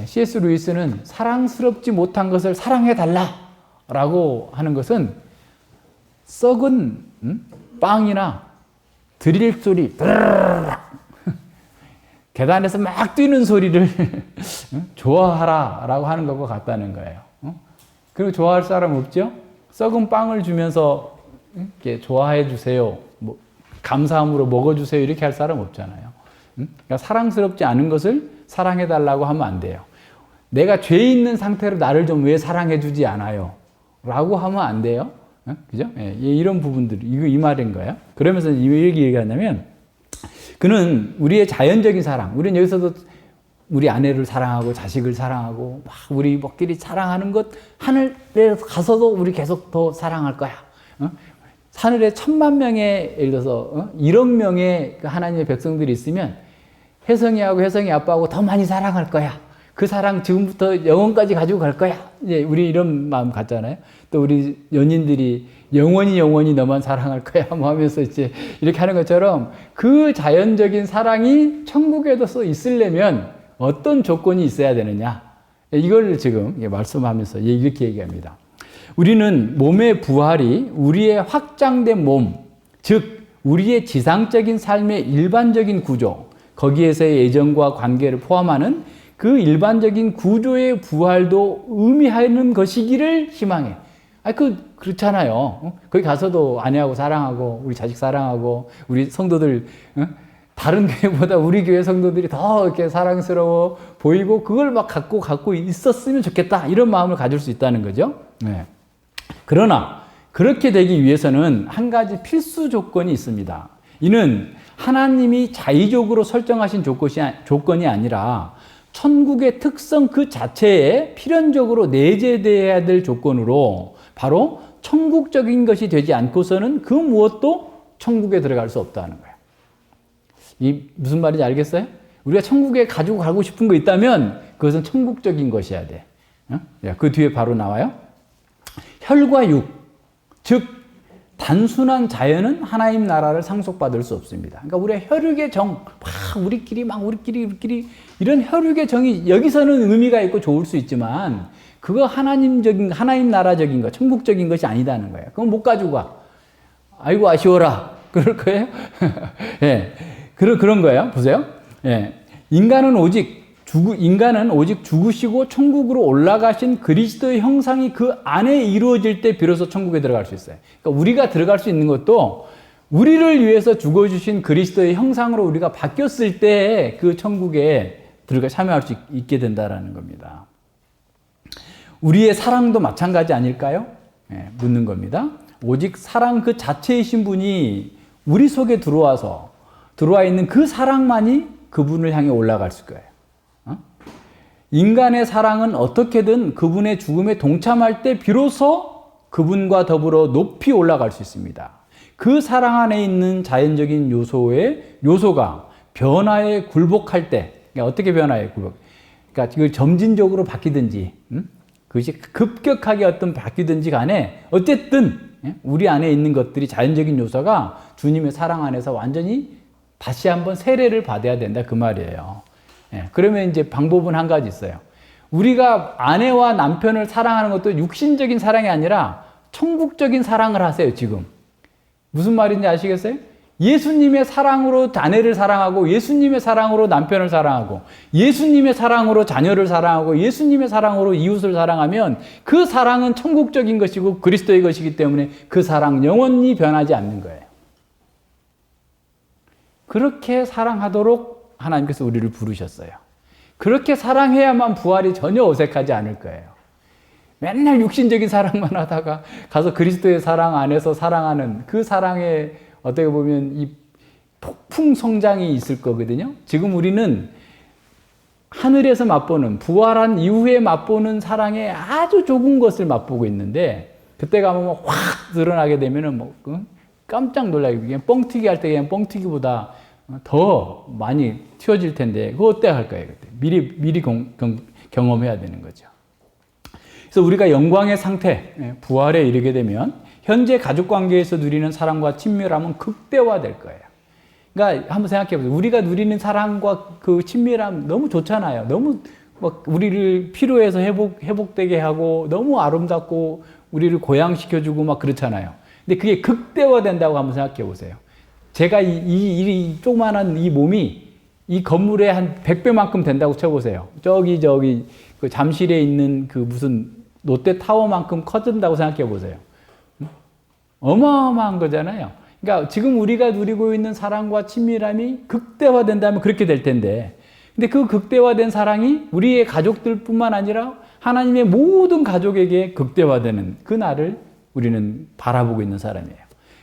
C.S. 루이스는 사랑스럽지 못한 것을 사랑해달라라고 하는 것은 썩은 빵이나 드릴 소리, 계단에서 막 뛰는 소리를 좋아하라라고 하는 것과 같다는 거예요. 그리고 좋아할 사람 없죠? 썩은 빵을 주면서 이렇게 좋아해 주세요. 감사함으로 먹어주세요. 이렇게 할 사람 없잖아요. 그러니까 사랑스럽지 않은 것을 사랑해달라고 하면 안 돼요. 내가 죄 있는 상태로 나를 좀 왜 사랑해주지 않아요? 라고 하면 안 돼요. 그죠? 이런 부분들, 이 말인 거예요. 그러면서 왜 얘기하냐면, 그는 우리의 자연적인 사랑, 우리는 여기서도 우리 아내를 사랑하고 자식을 사랑하고 막 우리 뭐끼리 사랑하는 것, 하늘에 가서도 우리 계속 더 사랑할 거야. 하늘에 1000만 명의, 예를 들어서 1억 명의 하나님의 백성들이 있으면 혜성이하고 혜성이 아빠하고 더 많이 사랑할 거야. 그 사랑 지금부터 영원까지 가지고 갈 거야. 이제 우리 이런 마음 같잖아요. 또 우리 연인들이 영원히 너만 사랑할 거야 뭐 하면서 이제 이렇게 하는 것처럼 그 자연적인 사랑이 천국에도 있으려면 어떤 조건이 있어야 되느냐. 이걸 지금 말씀하면서 이렇게 얘기합니다. 우리는 몸의 부활이 우리의 확장된 몸, 즉 우리의 지상적인 삶의 일반적인 구조, 거기에서의 애정과 관계를 포함하는 그 일반적인 구조의 부활도 의미하는 것이기를 희망해. 그렇잖아요. 거기 가서도 아내하고 사랑하고 우리 자식 사랑하고 우리 성도들, 다른 교회보다 우리 교회 성도들이 더 이렇게 사랑스러워 보이고 그걸 막 갖고 있었으면 좋겠다. 이런 마음을 가질 수 있다는 거죠. 네. 그러나 그렇게 되기 위해서는 한 가지 필수 조건이 있습니다. 이는 하나님이 자의적으로 설정하신 조건이 아니라 천국의 특성 그 자체에 필연적으로 내재되어야 될 조건으로 바로 천국적인 것이 되지 않고서는 그 무엇도 천국에 들어갈 수 없다는 거예요. 이 무슨 말인지 알겠어요? 우리가 천국에 가지고 가고 싶은 거 있다면 그것은 천국적인 것이어야 돼. 그 뒤에 바로 나와요. 혈과 육, 즉 단순한 자연은 하나님 나라를 상속받을 수 없습니다. 그러니까 우리의 혈육의 정, 우리끼리 이런 혈육의 정이 여기서는 의미가 있고 좋을 수 있지만 그거 하나님 나라적인 거, 천국적인 것이 아니다는 거예요. 그건 못 가지고 가. 아이고 아쉬워라. 그럴 거예요? 예, 그런 거예요. 보세요. 예, 인간은 오직 죽으시고 천국으로 올라가신 그리스도의 형상이 그 안에 이루어질 때 비로소 천국에 들어갈 수 있어요. 그러니까 우리가 들어갈 수 있는 것도 우리를 위해서 죽어주신 그리스도의 형상으로 우리가 바뀌었을 때 그 천국에 참여할 수 있게 된다는 겁니다. 우리의 사랑도 마찬가지 아닐까요? 예, 묻는 겁니다. 오직 사랑 그 자체이신 분이 우리 속에 들어와 있는 그 사랑만이 그분을 향해 올라갈 수 거예요. 인간의 사랑은 어떻게든 그분의 죽음에 동참할 때 비로소 그분과 더불어 높이 올라갈 수 있습니다. 그 사랑 안에 있는 자연적인 요소가 변화에 굴복할 때, 그러니까 어떻게 변화에 굴복? 그러니까 그 점진적으로 바뀌든지, 그것이 급격하게 바뀌든지 간에 어쨌든 우리 안에 있는 것들이 자연적인 요소가 주님의 사랑 안에서 완전히 다시 한번 세례를 받아야 된다 그 말이에요. 그러면 이제 방법은 한 가지 있어요. 우리가 아내와 남편을 사랑하는 것도 육신적인 사랑이 아니라 천국적인 사랑을 하세요, 지금. 무슨 말인지 아시겠어요? 예수님의 사랑으로 아내를 사랑하고, 예수님의 사랑으로 남편을 사랑하고, 예수님의 사랑으로 자녀를 사랑하고, 예수님의 사랑으로 이웃을 사랑하면 그 사랑은 천국적인 것이고 그리스도의 것이기 때문에 그 사랑 영원히 변하지 않는 거예요. 그렇게 사랑하도록 하나님께서 우리를 부르셨어요. 그렇게 사랑해야만 부활이 전혀 어색하지 않을 거예요. 맨날 육신적인 사랑만 하다가 가서 그리스도의 사랑 안에서 사랑하는 그 사랑에 어떻게 보면 이 폭풍 성장이 있을 거거든요. 지금 우리는 하늘에서 맛보는, 부활한 이후에 맛보는 사랑의 아주 조금 것을 맛보고 있는데 그때 가면 확 드러나게 되면은 깜짝 놀라게 그냥 뻥튀기 할 때 그냥 뻥튀기보다 더 많이 튀어질 텐데 그거 어때 할 거예요. 그때 미리 경험해야 되는 거죠. 그래서 우리가 영광의 상태, 부활에 이르게 되면 현재 가족 관계에서 누리는 사랑과 친밀함은 극대화될 거예요. 그러니까 한번 생각해 보세요. 우리가 누리는 사랑과 그 친밀함 너무 좋잖아요. 너무 막 우리를 필요해서 회복되게 하고 너무 아름답고 우리를 고양시켜주고 막 그렇잖아요. 근데 그게 극대화된다고 한번 생각해 보세요. 제가 이 조그만한 이 몸이 이 건물에 한 100배만큼 된다고 쳐보세요. 저기 그 잠실에 있는 그 무슨 롯데타워만큼 커진다고 생각해 보세요. 어마어마한 거잖아요. 그러니까 지금 우리가 누리고 있는 사랑과 친밀함이 극대화된다면 그렇게 될 텐데, 근데 그 극대화된 사랑이 우리의 가족들뿐만 아니라 하나님의 모든 가족에게 극대화되는 그 날을 우리는 바라보고 있는 사람이에요.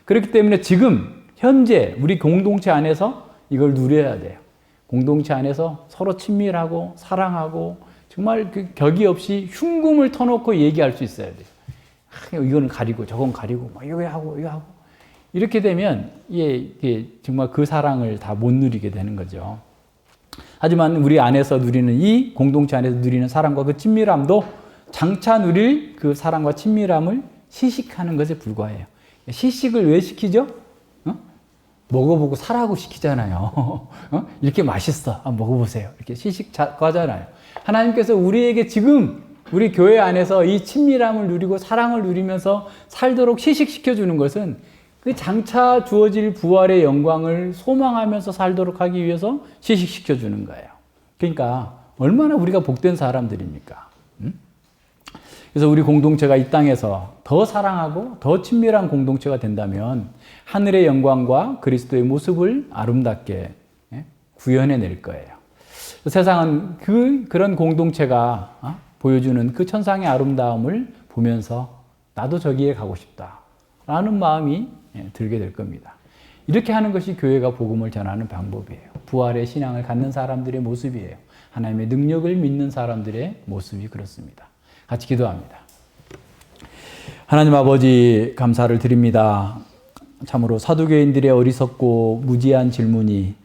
그렇기 때문에 지금 현재 우리 공동체 안에서 이걸 누려야 돼요. 공동체 안에서 서로 친밀하고 사랑하고 정말 그 격이 없이 흉금을 터놓고 얘기할 수 있어야 돼요. 이거는 가리고 저건 가리고 막 이거 하고 이렇게 되면 이게 정말 그 사랑을 다 못 누리게 되는 거죠. 하지만 우리 안에서 누리는 이 공동체 안에서 누리는 사랑과 그 친밀함도 장차 누릴 그 사랑과 친밀함을 시식하는 것에 불과해요. 시식을 왜 시키죠? 먹어보고 사라고 시키잖아요. 이렇게 맛있어. 먹어보세요. 이렇게 시식하잖아요. 하나님께서 우리에게 지금 우리 교회 안에서 이 친밀함을 누리고 사랑을 누리면서 살도록 시식시켜주는 것은 그 장차 주어질 부활의 영광을 소망하면서 살도록 하기 위해서 시식시켜주는 거예요. 그러니까 얼마나 우리가 복된 사람들입니까? 그래서 우리 공동체가 이 땅에서 더 사랑하고 더 친밀한 공동체가 된다면 하늘의 영광과 그리스도의 모습을 아름답게 구현해낼 거예요. 세상은 그런 공동체가 보여주는 그 천상의 아름다움을 보면서 나도 저기에 가고 싶다라는 마음이 들게 될 겁니다. 이렇게 하는 것이 교회가 복음을 전하는 방법이에요. 부활의 신앙을 갖는 사람들의 모습이에요. 하나님의 능력을 믿는 사람들의 모습이 그렇습니다. 같이 기도합니다. 하나님 아버지 감사를 드립니다. 참으로 사두개인들의 어리석고 무지한 질문이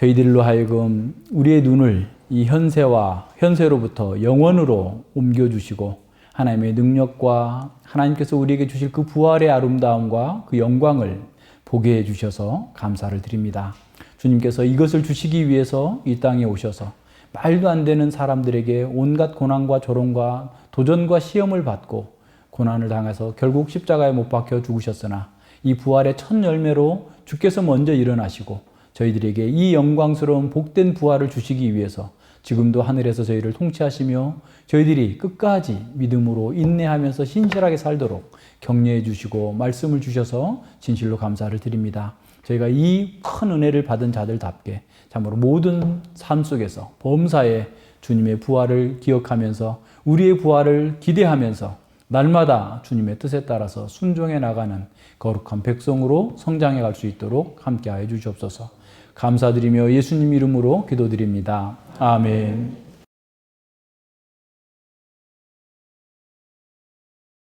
저희들로 하여금 우리의 눈을 이 현세로부터 영원으로 옮겨주시고 하나님의 능력과 하나님께서 우리에게 주실 그 부활의 아름다움과 그 영광을 보게 해주셔서 감사를 드립니다. 주님께서 이것을 주시기 위해서 이 땅에 오셔서 말도 안 되는 사람들에게 온갖 고난과 조롱과 도전과 시험을 받고 고난을 당해서 결국 십자가에 못 박혀 죽으셨으나 이 부활의 첫 열매로 주께서 먼저 일어나시고 저희들에게 이 영광스러운 복된 부활을 주시기 위해서 지금도 하늘에서 저희를 통치하시며 저희들이 끝까지 믿음으로 인내하면서 신실하게 살도록 격려해 주시고 말씀을 주셔서 진실로 감사를 드립니다. 저희가 이 큰 은혜를 받은 자들답게 참으로 모든 삶 속에서 범사에 주님의 부활을 기억하면서 우리의 부활을 기대하면서 날마다 주님의 뜻에 따라서 순종해 나가는 거룩한 백성으로 성장해 갈 수 있도록 함께하여 주시옵소서. 감사드리며 예수님 이름으로 기도드립니다. 아멘.